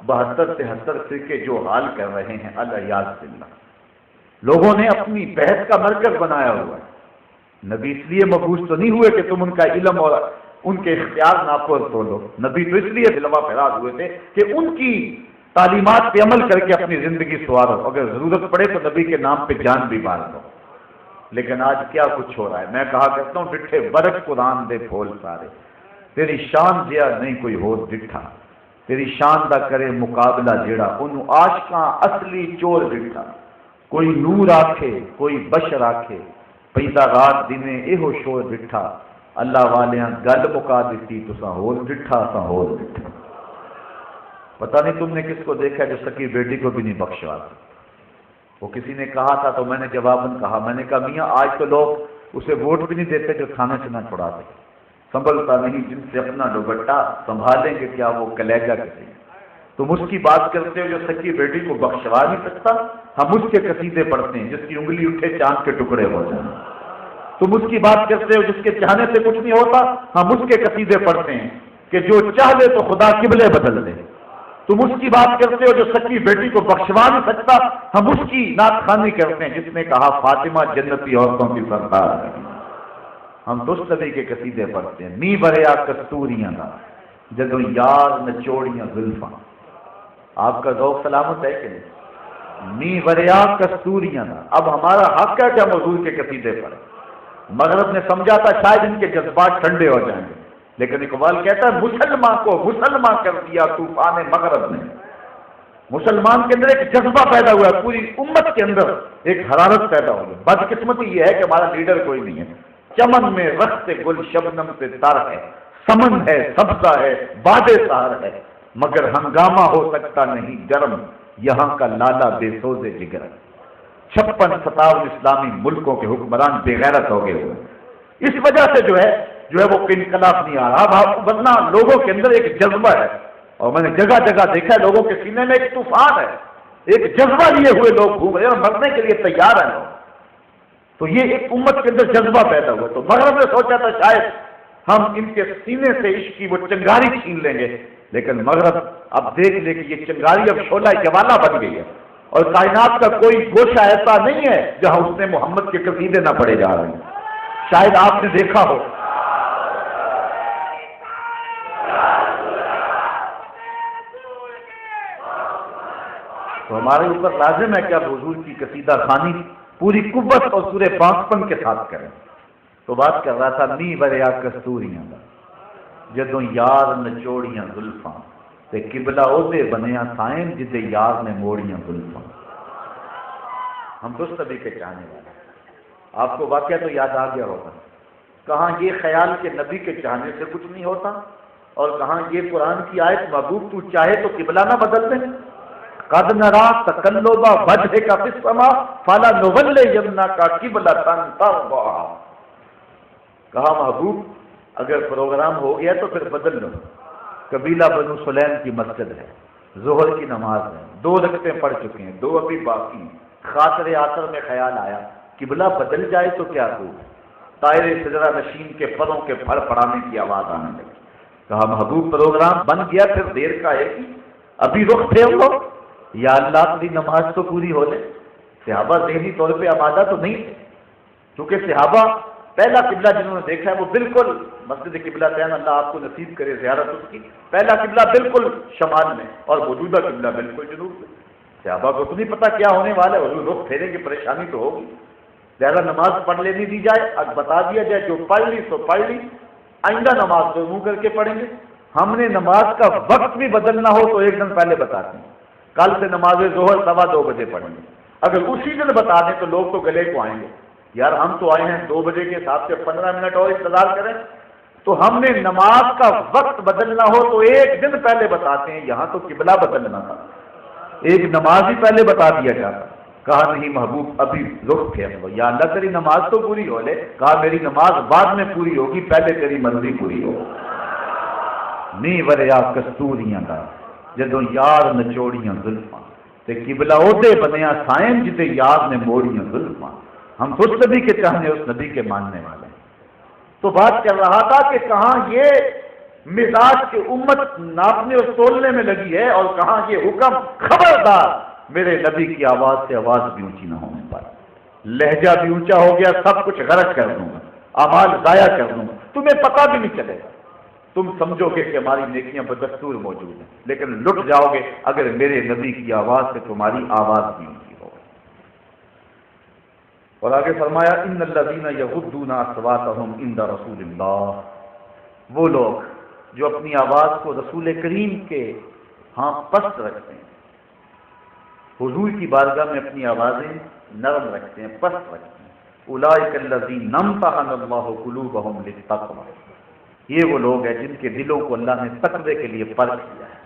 72-73 فرقے جو حال کر رہے ہیں، الیاذ باللہ، لوگوں نے اپنی بحث کا مرکز بنایا ہوا ہے۔ نبی اس لیے مبعوث تو نہیں ہوئے کہ تم ان کا علم اور ان کے اختیار ناپور تولو، نبی تو اس لیے دلوا فراز ہوئے تھے کہ ان کی تعلیمات پہ عمل کر کے اپنی زندگی سوارو، اگر ضرورت پڑے تو نبی کے نام پہ جان بھی مار دو۔ لیکن آج کیا کچھ ہو رہا ہے، میں کہا کرتا ہوں ڈٹھے برق قرآن دے پھول سارے، تیری شان جیا نہیں کوئی ہو ڈٹھا، تیری شان دا کرے مقابلہ جیڑا انہوں عاشقاں اصلی چور ڈٹھا۔ کوئی نور آکھے کوئی بشر آکھے، پیدا رات دنے ایہو شور ڈٹھا، اللہ والیاں گل مکا دیتی تساں ہور ڈٹھا ساں ہور ڈٹھا۔ پتہ نہیں تم نے کس کو دیکھا جو سکی بیٹی کو بھی نہیں بخشوا۔ وہ کسی نے کہا تھا تو میں نے جواباً کہا، میں نے کہا میاں آج تو لوگ اسے ووٹ بھی نہیں دیتے جو تھانے سے نہ چھڑا دے، سنبھلتا نہیں جن سے اپنا دوپٹہ سنبھالیں گے کیا وہ کلے گا کسی۔ تم اس کی بات کرتے ہو جو سکی بیٹی کو بخشوا نہیں سکتا، ہم اس کے قصیدے پڑھتے ہیں جس کی انگلی اٹھے چاند کے ٹکڑے ہو جائیں۔ تم اس کی بات کرتے ہو جس کے چاہنے سے کچھ نہیں ہوتا، ہم اس کے قصیدے پڑھتے ہیں کہ جو چاہ لے تو خدا قبلے بدل دے۔ تم اس کی بات کرتے ہو جو سکی بیٹی کو بخشوا نہیں سکتا، ہم اس کی نعت خوانی کرتے ہیں جس نے کہا فاطمہ جنتی عورتوں کی سردار ہے۔ ہم تو اس نبی کے قصیدے پڑھتے ہیں، می بریا کستوریاں دا جدوں یار نچوڑیاں زلفاں۔ آپ کا ذوق سلامت ہے کہ نہیں؟ می بریا کستوریاں دا۔ اب ہمارا حق ہے کہ ہم حضور کے قصیدے پڑھیں۔ مغرب نے سمجھا تھا شاید ان کے جذبات ٹھنڈے ہو جائیں گے، لیکن اقبال کہتا ہے مسلمان کو مسلمان کر دیا طوفان مغرب نے۔ مسلمان کے اندر ایک جذبہ پیدا ہوا ہے، پوری امت کے اندر ایک حرارت پیدا ہو گئی۔ بدقسمتی یہ ہے کہ ہمارا لیڈر کوئی نہیں ہے۔ چمن میں رخت گل شبنم سے تر ہے، سمن ہے سبزہ ہے باد سہر ہے، مگر ہنگامہ ہو سکتا نہیں گرم، یہاں کا لالا بے سوز جگر۔ 56-57 اسلامی ملکوں کے حکمران بے غیرت ہو گئے ہوئے، اس وجہ سے جو ہے وہ انقلاب نہیں آ رہا، ورنہ لوگوں کے اندر ایک جذبہ ہے، اور میں نے جگہ جگہ دیکھا ہے لوگوں کے سینے میں ایک طوفان ہے، ایک جذبہ لیے ہوئے لوگ گھوم رہے ہیں اور مرنے کے لیے تیار ہیں لوگ۔ تو یہ ایک امت کے اندر جذبہ پیدا ہوا۔ تو مغرب نے سوچا تھا شاید ہم ان کے سینے سے عشق کی وہ چنگاری چھین لیں گے، لیکن مغرب اب دیکھ لے کہ یہ چنگاری اب شعلہ جوالہ بن گئی ہے، اور کائنات کا کوئی گوشہ ایسا نہیں ہے جہاں اس نے محمد کے قصیدے نہ پڑھے جا رہے ہیں۔ شاید آپ نے دیکھا ہو تو ہمارے اوپر لازم ہے کہ اب حضور کی قصیدہ خوانی پوری قوت اور سورہ پانچپن کے ساتھ کریں۔ تو بات کر رہا تھا می بریا کستوریاں دا جدوں یار نچوڑیاں زلفاں تے قبلہ اوتے بنیا سائن جدے یار نے موڑیاں زلفاں۔ ہم درست نبی کے چاہنے والے ہیں۔ آپ کو واقعہ تو یاد آ گیا ہوگا، کہاں یہ خیال کہ نبی کے چاہنے سے کچھ نہیں ہوتا، اور کہاں یہ قرآن کی آیت محبوب تو چاہے تو قبلہ نہ بدل دیں۔ قد نرا تقلب وجهك في السماء فلنولينك قبلة ترضاها، کہا محبوب اگر پروگرام ہو گیا تو پھر بدل لو۔ قبیلہ بنو سلیم کی مسجد ہے، ظہر کی نماز ہے، 2 رکعتیں پڑھ چکے ہیں، 2 ابھی باقی ہیں، خاطر آخر میں خیال آیا قبلہ بدل جائے تو کیا ہو، طائر سجرہ نشین کے پروں کے پھڑ پڑانے کی آواز آنے لگی۔ کہا محبوب پروگرام بن گیا، پھر دیر کا ہے، ابھی رخ پھیر لو، یا اللہ تیری نماز تو پوری ہو لے۔ صحابہ ذہنی طور پہ آمادہ تو نہیں تھے، کیونکہ صحابہ پہلا قبلہ جنہوں نے دیکھا ہے وہ بالکل مسجد قبلہ تین، اللہ آپ کو نصیب کرے زیارت اس کی، پہلا قبلہ بالکل شمال میں اور موجودہ قبلہ بالکل جنوب میں۔ صحابہ کو تو نہیں پتا کیا ہونے والا ہے، حضور رخ پھیریں گے پریشانی تو ہوگی، لہذا نماز پڑھ لینی دی جائے، اب بتا دیا جائے جو پڑھ لی سو پڑھ لی، آئندہ نماز تو منہ کر کے پڑھیں گے۔ ہم نے نماز کا وقت بھی بدلنا ہو تو 1 دن پہلے بتاتے ہیں، کل سے نماز ظہر 2:15 بجے پڑھیں گے۔ اگر اسی دن بتا دیں تو لوگ تو گلے کو آئیں گے، یار ہم تو آئے ہیں 2 بجے کے حساب سے 15 منٹ اور انتظار کریں۔ تو ہم نے نماز کا وقت بدلنا ہو تو 1 دن پہلے بتاتے ہیں، یہاں تو قبلہ بدلنا تھا، ایک نماز ہی پہلے بتا دیا جاتا۔ کہا نہیں محبوب ابھی رخ پھیر لو، یا اللہ تیری نماز تو پوری ہو لے۔ کہا میری نماز بعد میں پوری ہوگی، پہلے تیری مرضی پوری ہو۔ نی وریا کستوریاں دا جدوں یار نچوڑیاں زلفاں تے قبلہ اودے بنیا سائن جتے یار نے موڑیاں زلفاں۔ ہم تو اس نبی کے چاہنے، اس نبی کے ماننے والے ہیں۔ تو بات کر رہا تھا کہ کہاں یہ مزاج کی امت ناپنے اور تولنے میں لگی ہے، اور کہاں یہ حکم خبردار میرے نبی کی آواز سے آواز بھی اونچی نہ ہونے پر، لہجہ بھی اونچا ہو گیا، سب کچھ غرق کر دوں گا، اعمال ضائع کر دوں گا، تمہیں پتہ بھی نہیں چلے گا، تم سمجھو گے کہ ہماری نیکیاں بدستور موجود ہیں، لیکن لٹ جاؤ گے اگر میرے نبی کی آواز سے تمہاری آواز بھی اونچی ہو۔ اور آگے فرمایا ان الذین یغضون اصواتهم عند رسول اللہ، وہ لوگ جو اپنی آواز کو رسول کریم کے ہاں پست رکھتے ہیں، حضور کی بارگاہ میں اپنی آوازیں نرم رکھتے ہیں، پست رکھتے ہیں، اولئک الذین امتحن اللہ قلوبهم للتقوی، یہ وہ لوگ ہیں جن کے دلوں کو اللہ نے تقوی کے لیے پرکھ کیا ہے۔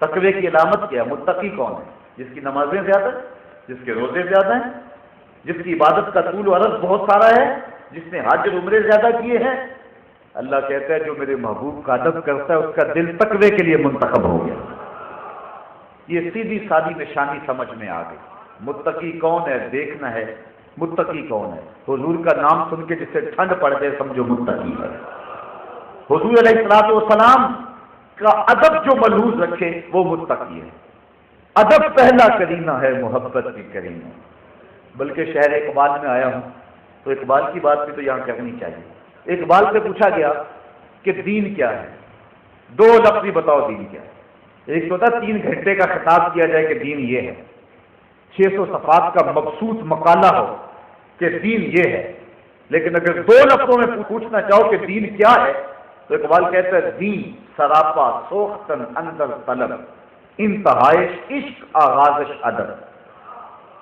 تقوی کی علامت کیا ہے؟ متقی کون ہے؟ جس کی نمازیں زیادہ ہیں، جس کے روزے زیادہ ہیں، جس کی عبادت کا طول و عرض بہت سارا ہے، جس نے حج اور عمرے زیادہ کیے ہیں۔ اللہ کہتا ہے جو میرے محبوب کا ادب کرتا ہے اس کا دل تقوی کے لیے منتخب ہو گیا۔ یہ سیدھی سادی نشانی سمجھ میں آ گئی۔ متقی کون ہے دیکھنا ہے، متقی کون ہے؟ حضور کا نام سن کے جسے ٹھنڈ پڑ جائے سمجھو متقی ہے۔ حضور علیہ الصلوۃ والسلام کا ادب جو ملحوظ رکھے وہ متقی ہے۔ ادب پہلا کرینہ ہے محبت کی کرینہ۔ بلکہ شہر اقبال میں آیا ہوں تو اقبال کی بات بھی تو یہاں کرنی چاہیے۔ اقبال سے پوچھا گیا کہ دین کیا ہے، 2 لفظ ہی بتاؤ دین کیا ہے۔ ایک تو تھا 3 گھنٹے کا خطاب کیا جائے کہ دین یہ ہے، 600 صفحات کا مبسوط مقالہ ہو کہ دین یہ ہے، لیکن اگر 2 لفظوں میں پوچھنا چاہو کہ دین کیا ہے تو اقبال کہتا ہے دین سراپا سوختن اندر طلب، انتہائش عشق آغازش ادب۔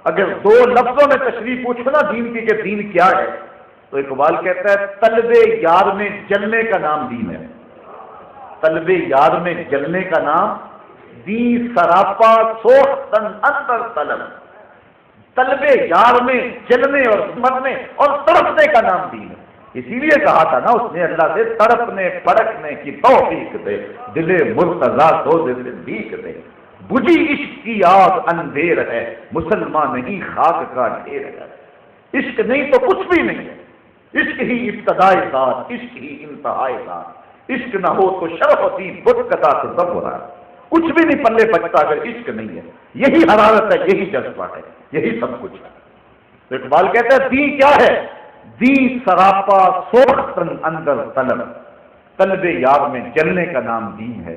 اگر 2 لفظوں میں تشریح پوچھو نا دین کی کہ دین کیا ہے تو اقبال کہتا ہے طلب یار میں جلنے کا نام دین ہے۔ طلب یار میں جلنے کا نام دین سراپا سوختن اندر طلب، طلب یار میں جلنے اور مرنے اور تڑپنے کا نام دین ہے۔ اسی لیے کہا تھا نا اس نے اللہ سے تڑپنے پڑکنے کی توفیق دے، دل مرتضیٰ کو دل بھیک دے، بجھی عشق کی آگ اندھیر ہے، مسلمان نہیں خاک کا ڈھیر ہے۔ عشق نہیں تو کچھ بھی نہیں ہے، عشق ہی ابتدائے ذات، عشق ہی انتہائے ذات، عشق نہ ہو تو شرف ہوتی بت قطع تصور ہے، کچھ بھی نہیں پلے بچتا اگر عشق نہیں ہے۔ یہی حرارت ہے، یہی جذبہ ہے، یہی سب کچھ ہے۔ تو اقبال کہتا ہے دین کیا ہے؟ دین سراپا سوختن اندر طلب، طلب یار میں جلنے کا نام دین ہے،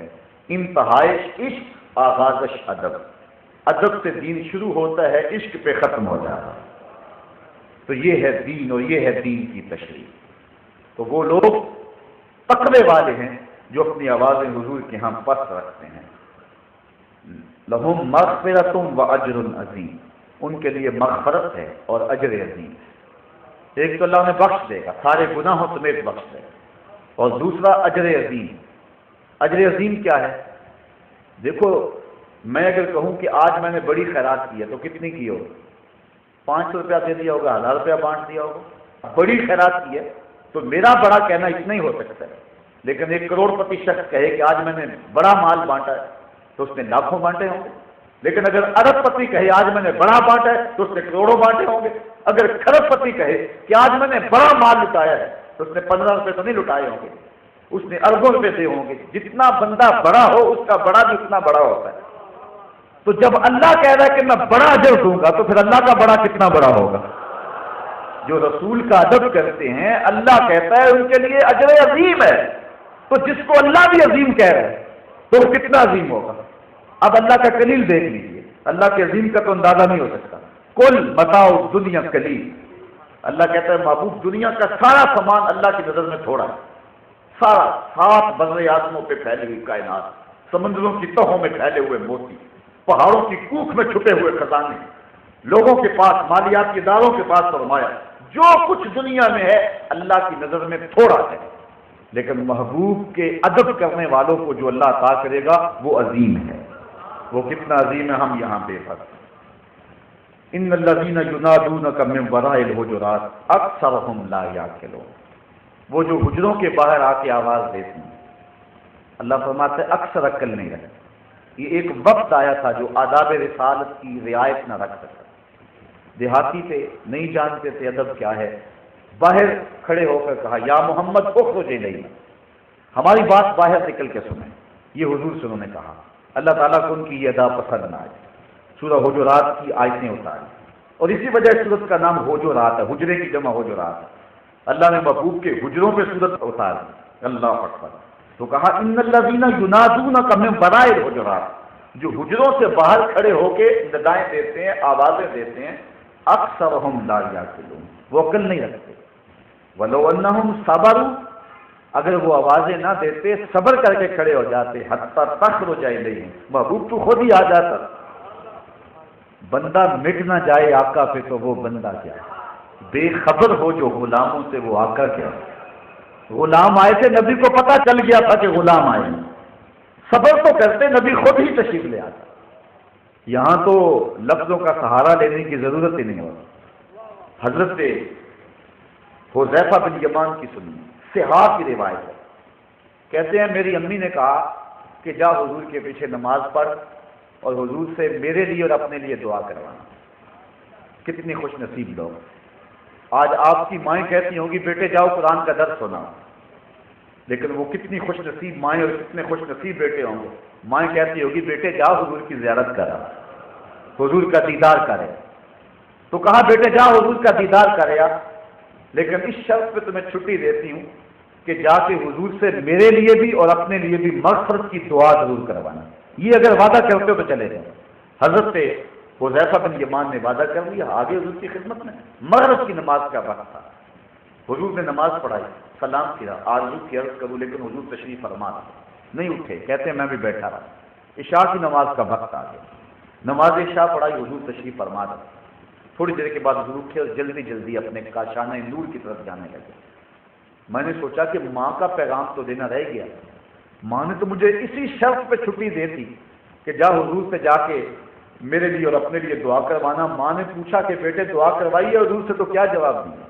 انتہائش عشق آغازش ادب، ادب سے دین شروع ہوتا ہے، عشق پہ ختم ہو جاتا ہے۔ تو یہ ہے دین اور یہ ہے دین کی تشریح۔ تو وہ لوگ تقوی والے ہیں جو اپنی آوازیں حضور کے ہاں پست رکھتے ہیں۔ لہم مغفرۃ و اجر عظیم، ان کے لیے مغفرت ہے اور اجر عظیم ہے۔ ایک تو اللہ انہیں بخش دے گا، سارے گناہوں سمیت بخش دے گا، اور دوسرا اجر عظیم۔ اجر عظیم کیا ہے؟ دیکھو، میں اگر کہوں کہ آج میں نے بڑی خیرات کی ہے تو کتنی کی ہوگی؟ 500 روپیہ دے دیا ہوگا، 1000 روپیہ بانٹ دیا ہوگا۔ بڑی خیرات کی ہے تو میرا بڑا کہنا اتنا ہی ہو سکتا ہے، لیکن 1 کروڑ پتی شخص کہے کہ آج میں نے بڑا مال بانٹا ہے تو اس نے لاکھوں بانٹے ہوں گے۔ لیکن اگر ارب پتی کہے آج میں نے بڑا بانٹا ہے تو اس نے کروڑوں بانٹے ہوں گے۔ اگر کھرب پتی کہے کہ آج میں نے بڑا مال لٹایا ہے تو اس نے 15 روپے تو نہیں لٹائے ہوں گے، اس نے اربوں روپے دے ہوں گے۔ جتنا بندہ بڑا ہو اس کا بڑا بھی اتنا بڑا ہوتا ہے۔ تو جب اللہ کہہ رہا ہے کہ میں بڑا اجر دوں گا تو پھر اللہ کا بڑا کتنا بڑا ہوگا؟ جو رسول کا ادب کرتے ہیں اللہ کہتا ہے ان کے لیے اجر عظیم ہے، تو جس کو اللہ بھی عظیم کہہ رہا ہے تو وہ کتنا عظیم ہوگا؟ اب اللہ کا کلیل دیکھ لیجیے، اللہ کے عظیم کا تو اندازہ نہیں ہو سکتا۔ کل متاع دنیا کلیل، اللہ کہتا ہے محبوب دنیا کا سارا سامان اللہ کی نظر میں تھوڑا ہے۔ سارا 7 بر اعظموں پہ پھیلی ہوئی کائنات، سمندروں کی تہوں میں پھیلے ہوئے موتی، پہاڑوں کی کوکھ میں چھپے ہوئے خزانے، لوگوں کے پاس مالیاتی اداروں کے پاس سرمایہ، جو کچھ دنیا میں ہے اللہ کی نظر میں تھوڑا ہے، لیکن محبوب کے ادب کرنے والوں کو جو اللہ عطا کرے گا وہ عظیم ہے۔ وہ کتنا عظیم ہے ہم یہاں بے فرق۔ ان الذین ینادونک من وراء الحجرات اکثرهم لا یعقلون، وہ جو حجروں کے باہر آ کے آواز دیتے ہیں، اللہ فرماتے ہیں اکثر عقل نہیں رکھتے۔ یہ ایک وقت آیا تھا جو آداب رسالت کی رعایت نہ رکھ سکتا، دیہاتی تھے، نہیں جانتے تھے ادب کیا ہے، باہر کھڑے ہو کر کہا یا محمد اخرج الینا، ہماری بات باہر نکل کے سنیں، یہ حضور سے انہوں نے کہا۔ اللہ تعالیٰ کو ان کی یہ ادا پسند نہ آئی، سورہ حجرات کی آیتیں اتاری، اور اسی وجہ سورت کا نام حجرات ہے، حجرے کی جمع حجرات ہے۔ اللہ نے محبوب کے حجروں پہ سورت اتاری، اللہ اکبر۔ تو کہا ان الذین ینادونک من وراء الحجرات، جو حجروں سے باہر کھڑے ہو کے ندائیں دیتے ہیں، آوازیں دیتے ہیں، اکثرهم لا یعقلون، وہ عقل نہیں رکھتے۔ ولو انہم صبروا، اگر وہ آوازیں نہ دیتے، صبر کر کے کھڑے ہو جاتے، حتی تخرج الیہم، محبوب تو خود ہی آ جاتا۔ بندہ مٹ نہ جائے آقا پہ تو وہ بندہ کیا ہے؟ بے خبر ہو جو غلاموں سے وہ آقا کیا ہے؟ غلام آئے تھے، نبی کو پتہ چل گیا تھا کہ غلام آئے، صبر تو کرتے، نبی خود ہی تشریف لے آتا۔ یہاں تو لفظوں کا سہارا لینے کی ضرورت ہی نہیں ہوتی۔ حضرت حذیفہ بن یمان کی سنی، صحاح کی روایت ہے، کہتے ہیں میری امی نے کہا کہ جا حضور کے پیچھے نماز پڑھ اور حضور سے میرے لیے اور اپنے لیے دعا کروانا۔ کتنی خوش نصیب لوگ! آج آپ کی مائیں کہتی ہوں گی بیٹے جاؤ قرآن کا درس سنا، لیکن وہ کتنی خوش نصیب مائیں اور کتنے خوش نصیب بیٹے ہوں گے، مائیں کہتی ہوگی بیٹے جاؤ حضور کی زیارت کرا، حضور کا دیدار کرے۔ تو کہا بیٹے جاؤ حضور کا دیدار کرے، لیکن اس شرط پہ تمہیں چھٹی دیتی ہوں کہ جا کے حضور سے میرے لیے بھی اور اپنے لیے بھی مغفرت کی دعا ضرور کروانا۔ یہ اگر وعدہ کرتے ہو تو چلے جائیں۔ حضرت حذیفہ بن یمان نے وعدہ کر لیا، آگے حضور کی خدمت میں مغرب کی نماز کا وقت تھا، حضور نے نماز پڑھائی، سلام کیا، آرزو کی عرض کروں، لیکن حضور تشریف فرما نہیں اٹھے، کہتے ہیں میں بھی بیٹھا رہا۔ عشاء کی نماز کا وقت آ گیا، نماز عشاء پڑھائی، حضور تشریف فرما رہے، تھوڑی دیر کے بعد حضور اٹھے اور جلدی جلدی اپنے کاشانہ نور کی طرف جانے لگے۔ میں نے سوچا کہ ماں کا پیغام تو دینا رہ گیا، ماں نے تو مجھے اسی شرط پہ چھٹی دے دی کہ جا حضور سے جا کے میرے لیے اور اپنے لیے دعا کروانا۔ ماں نے پوچھا کہ بیٹے دعا کروائی ہے حضور سے، تو کیا جواب دیا؟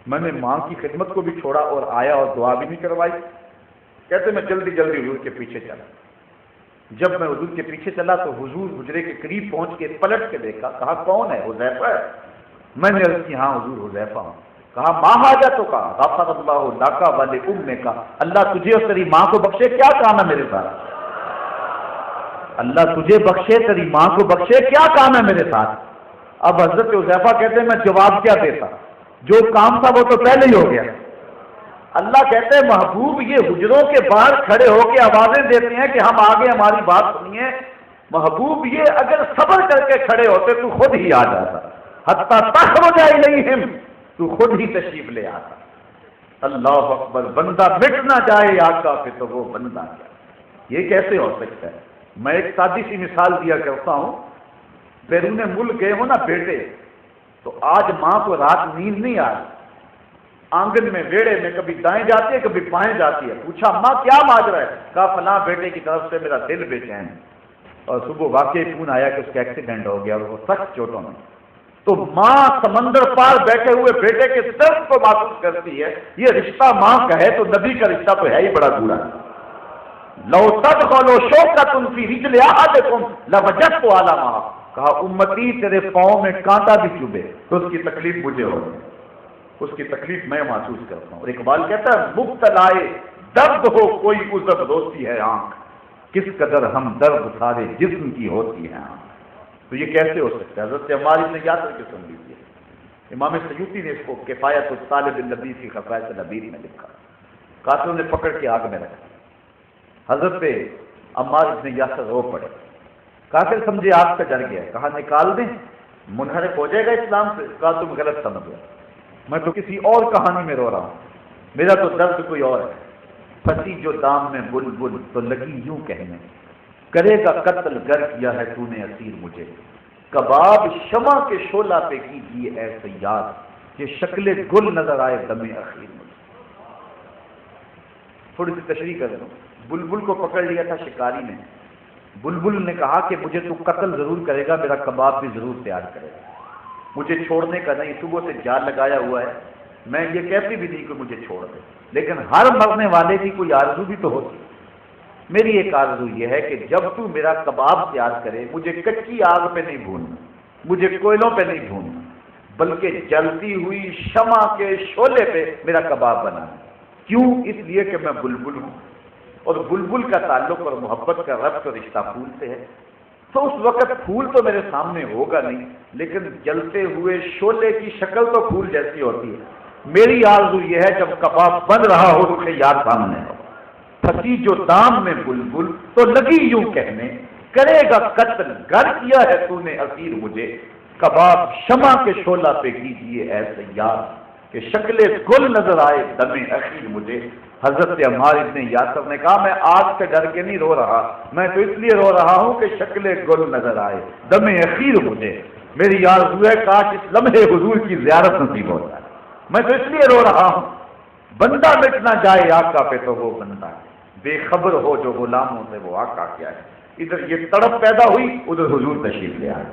میں نے ماں کی خدمت کو بھی چھوڑا اور آیا اور دعا بھی نہیں کروائی۔ کہتے میں جلدی جلدی حضور کے پیچھے چلا۔ جب میں حضور کے پیچھے چلا تو حضور حجرے کے قریب پہنچ کے پلٹ کے دیکھا، کہا کون ہے؟ حذیفہ ہے۔ میں نے عرض کی ہاں حضور حذیفہ ہوں۔ کہا ماں حاجت کا غفر اللہ لک ولأمک، اللہ تجھے اور تیری ماں کو بخشے، کیا کام ہے میرے ساتھ؟ اللہ تجھے بخشے، تیری ماں کو بخشے، کیا کام ہے میرے ساتھ؟ اب حضرت حذیفہ کہتے ہیں میں جواب کیا دیتا، جو کام تھا وہ تو پہلے ہی ہو گیا۔ اللہ کہتے ہیں محبوب یہ حجروں کے باہر کھڑے ہو کے آوازیں دیتے ہیں کہ ہم آگے ہماری بات سنیے۔ محبوب یہ اگر صبر کر کے کھڑے ہوتے تو خود ہی آ جاتا، حتیٰ تخرج الیہم، تو خود ہی تشریف لے آتا۔ اللہ اکبر! بندہ مٹ نہ جائے آقا پہ تو وہ بندہ کیا؟ یہ کیسے ہو سکتا ہے؟ میں ایک سادی سی مثال دیا کرتا ہوں، بیرون ملک گئے ہو نا بیٹے، تو آج ماں کو رات نیند نہیں آ رہی، آنگن میں ویڑے میں کبھی دائیں جاتی ہے کبھی بائیں جاتی ہے، پوچھا ماں کیا ماجرا ہے؟ کہا فلاں بیٹے کی طرف سے میرا دل بے چین، اور صبح واقعی فون آیا کہ اس کا ایکسیڈنٹ ہو گیا اور وہ سخت چوٹوں میں۔ تو ماں سمندر پار بیٹھے ہوئے بیٹے کے درد کو محسوس کرتی ہے۔ یہ رشتہ ماں کا ہے تو نبی کا رشتہ تو ہے ہی بڑا دورا۔ لو تدخلوا شوکۃ فی رجل احدکم لوجدت علامہ، کہا امتی تیرے پاؤں میں کانٹا بھی چبھے تو اس کی تکلیف مجھے ہوگی، اس کی تکلیف میں محسوس کرتا ہوں۔ اور اقبال کہتا ہے مبتلائے درد ہو کوئی عذر روتی ہے آنکھ، کس قدر ہم درد سارے جسم کی ہوتی ہے آنکھ۔ تو یہ کیسے ہو سکتا ہے؟ حضرت عمار بن یاسر کے سن لیجیے، امام سیوطی نے اس کو کفایت الطالب النبی فی خصائص النبی میں لکھا۔ قاتلوں نے پکڑ کے آگ میں رکھا، حضرت عمار بن یاسر رو پڑے، قاتل سمجھے آگ سے ڈر گیا، کہا نکال دیں منحرف ہو جائے گا اسلام سے۔ کہا تم غلط سمجھ گئے، میں تو کسی اور کہانی میں رو رہا ہوں، میرا تو درد کوئی اور ہے۔ پھنسی جو دام میں بلبل تو لگی یوں کہنے، کرے گا قتل گر کیا ہے تو نے اسیر مجھے، کباب شمع کے شعلہ پہ کیجیے اے صیاد، کہ شکل گل نظر آئے دم اخیر مجھے۔ تھوڑی سی تشریح کر دوں، بلبل کو پکڑ لیا تھا شکاری نے، بلبل نے کہا کہ مجھے تو قتل ضرور کرے گا، میرا کباب بھی ضرور تیار کرے گا، مجھے چھوڑنے کا نہیں، صبح سے جال لگایا ہوا ہے، میں یہ کہتی بھی نہیں کہ مجھے چھوڑ دے، لیکن ہر مرنے والے کی کوئی آرزو بھی تو ہوتی ہے۔ میری ایک آرزو یہ ہے کہ جب تو میرا کباب تیار کرے مجھے کچی آگ پہ نہیں بھوننا، مجھے کوئلوں پہ نہیں بھوننا، بلکہ جلتی ہوئی شمع کے شعلے پہ میرا کباب بنانا۔ کیوں؟ اس لیے کہ میں بلبل ہوں، اور بلبل کا تعلق اور محبت کا ربط اور رشتہ پھول سے ہے۔ تو اس وقت پھول تو میرے سامنے ہوگا نہیں، لیکن جلتے ہوئے شعلے کی شکل تو پھول جیسی ہوتی ہے۔ میری آرزو یہ ہے جب کباب بن رہا ہو تو یاد سامنے ہو، پھنسی جو دام میں بلبل تو لگی یوں کہنے، کرے گا قتل گر کیا ہے تو نے اسیر مجھے، کباب شمع کے شعلہ پہ کیجیے اے صیاد، کہ شکل گل نظر آئے دم اخیر مجھے۔ حضرت عمار بن یاسر نے کہا میں آگ سے ڈر کے نہیں رو رہا، میں تو اس لیے رو رہا ہوں کہ شکل گل نظر آئے دم اخیر مجھے۔ میری آرزو ہے کاش اس لمحے حضور کی زیارت نصیب ہو جائے، میں تو اس لیے رو رہا ہوں۔ بندہ مٹ نہ جائے آقا پہ تو وہ بندہ ہے، بے خبر ہو جو غلاموں سے وہ آقا کیا ہے۔ ادھر یہ تڑپ پیدا ہوئی، ادھر حضور تشریف لے آئے،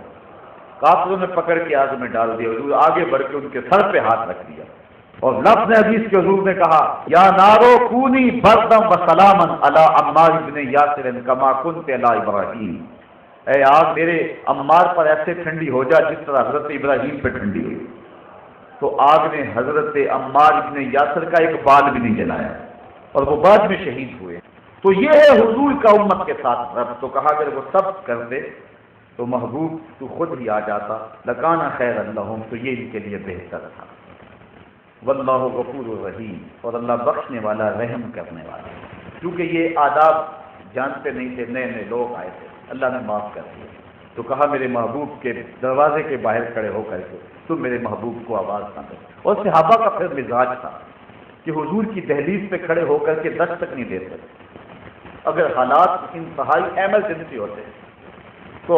قاتلوں نے پکڑ کے آگ میں ڈال دیا، حضور آگے بڑھ کے ان کے سر پہ ہاتھ رکھ دیا، اور لفظ حدیث کے حضور نے کہا یا نارو کونی بردم و سلامن علی عمار بن یاسر کما کنت علی ابراہیم، اے آگ میرے عمار پر ایسے ٹھنڈی ہو جا جس طرح حضرت ابراہیم پہ ٹھنڈی ہوئی۔ تو آگ نے حضرت عمار بن یاسر کا ایک بال بھی نہیں جلایا، اور وہ بعد میں شہید ہوئے۔ تو یہ ہے حضور کا امت کے ساتھ رب۔ تو کہا اگر وہ سب کر دے تو محبوب تو خود ہی آ جاتا، لکانا خیر اللہم، تو یہ ان کے لیے بہتر تھا۔ واللہ غفور الرحیم، اور اللہ بخشنے والا رحم کرنے والا۔ کیونکہ یہ آداب جانتے نہیں تھے، نئے نئے لوگ آئے تھے، اللہ نے معاف کر دیا۔ تو کہا میرے محبوب کے دروازے کے باہر کھڑے ہو کر کے تم میرے محبوب کو آواز نہ دو۔ اور صحابہ کا پھر مزاج تھا کہ حضور کی دہلیز پہ کھڑے ہو کر کے دستک نہیں دیتے، اگر حالات انتہائی ایمرجنسی ہوتے تو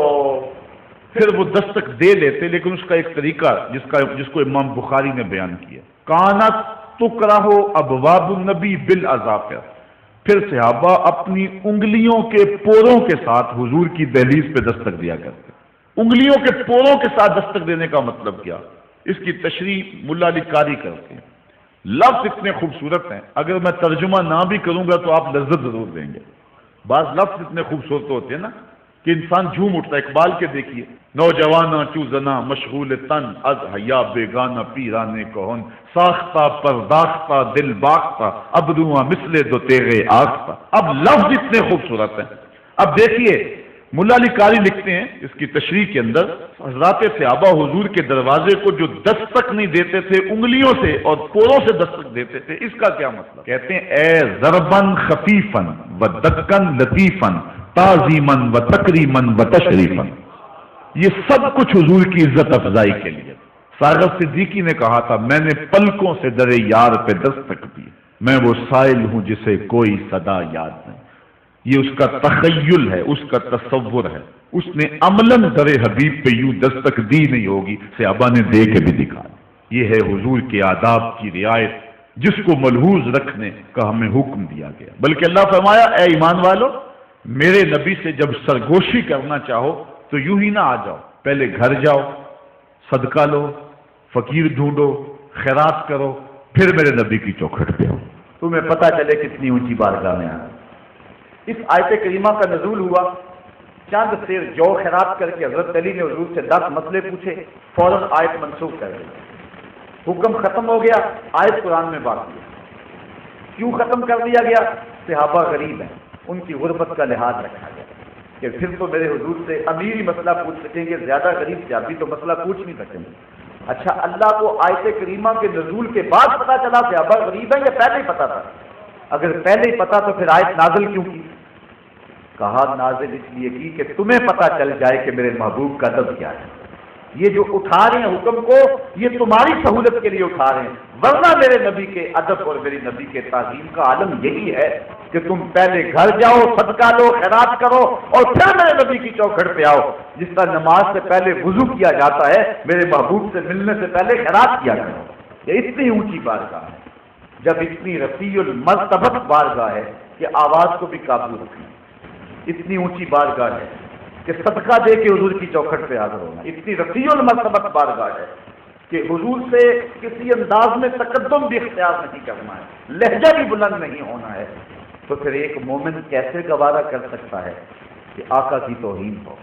پھر وہ دستک دے لیتے، لیکن اس کا ایک طریقہ جس کو امام بخاری نے بیان کیا، کانت تکرہ ابواب النبی بالاظافر، پھر صحابہ اپنی انگلیوں کے پوروں کے ساتھ حضور کی دہلیز پہ دستک دیا کرتے۔ انگلیوں کے پوروں کے ساتھ دستک دینے کا مطلب کیا؟ اس کی تشریح ملا علی قاری کرتے ہیں۔ لفظ اتنے خوبصورت ہیں، اگر میں ترجمہ نہ بھی کروں گا تو آپ لذت ضرور دیں گے۔ بعض لفظ اتنے خوبصورت ہوتے ہیں نا کہ انسان جھوم اٹھتا ہے۔ اقبال کے دیکھیے، نوجواناں چو زنا مشغول تن از حیا بیگانہ پیرانے کہن، ساختہ پرداختہ دل باختہ ابروآں مثل دو تیغے آختہ۔ اب لفظ اتنے خوبصورت ہیں۔ اب دیکھیے ملا علی قاری لکھتے ہیں اس کی تشریح کے اندر، حضرات صحابہ حضور کے دروازے کو جو دستک نہیں دیتے تھے انگلیوں سے اور پوروں سے دستک دیتے تھے، اس کا کیا مطلب؟ کہتے ہیں اے ضربن خفیفن و دکن لطیفن تعظیمن و تکریمن و تشریفن، یہ سب کچھ حضور کی عزت افزائی کے لیے۔ ساغر صدیقی نے کہا تھا میں نے پلکوں سے درے یار پہ دستک دی، میں وہ سائل ہوں جسے کوئی صدا یاد نہیں۔ یہ اس کا تخیل ہے، اس کا تصور ہے، اس نے عملاً در حبیب پہ یوں دستک دی نہیں ہوگی، صحابہ نے دے کے بھی دکھا۔ یہ ہے حضور کے آداب کی رعایت، جس کو ملحوظ رکھنے کا ہمیں حکم دیا گیا۔ بلکہ اللہ فرمایا اے ایمان والو، میرے نبی سے جب سرگوشی کرنا چاہو تو یوں ہی نہ آ جاؤ، پہلے گھر جاؤ، صدقہ لو، فقیر ڈھونڈو، خیرات کرو، پھر میرے نبی کی چوکھٹ پہ آؤ۔ تمہیں پتہ چلے کتنی اونچی بارگاہ میں آ۔ اس آیت کریمہ کا نزول ہوا، چند سیر جو خیرات کر کے حضرت علی نے حضور سے 10 مسئلے پوچھے، فوراً آیت منسوخ کر دی، حکم ختم ہو گیا، آیت قرآن میں باقی ہے۔ کیوں ختم کر دیا گیا؟ صحابہ غریب ہیں، ان کی غربت کا لحاظ رکھا گیا کہ پھر تو میرے حضور سے امیر ہی مسئلہ پوچھ سکیں گے، زیادہ غریب صحابی تو مسئلہ پوچھ نہیں سکیں گے۔ اچھا، اللہ کو آیت کریمہ کے نزول کے بعد پتا چلا صحابہ غریب ہیں یا پہلے ہی پتا تھا؟ اگر پہلے ہی پتا تو پھر آیت نازل کیوں کی؟ کہا نازل اس لیے کی کہ تمہیں پتا چل جائے کہ میرے محبوب کا ادب کیا ہے۔ یہ جو اٹھا رہے ہیں حکم کو، یہ تمہاری سہولت کے لیے اٹھا رہے ہیں، ورنہ میرے نبی کے ادب اور میری نبی کے تعظیم کا عالم یہی ہے کہ تم پہلے گھر جاؤ، صدقہ لو، خیرات کرو، اور پھر میرے نبی کی چوکھٹ پہ آؤ۔ جس طرح نماز سے پہلے وضو کیا جاتا ہے، میرے محبوب سے ملنے سے پہلے خیرات کیا کرو۔ یہ اتنی اونچی بارگاہ ہے، جب اتنی رفیع المرتبت بارگاہ ہے کہ آواز کو بھی قابو رکھنا، اتنی اونچی بارگاہ ہے کہ صدقہ دے کے حضور کی چوکھٹ پہ حاضر ہونا، اتنی رفیع المرتبت بارگاہ ہے کہ حضور سے کسی انداز میں تقدم بھی اختیار نہیں کرنا ہے، لہجہ بھی بلند نہیں ہونا ہے۔ تو پھر ایک مومن کیسے گوارا کر سکتا ہے کہ آقا کی توہین ہو؟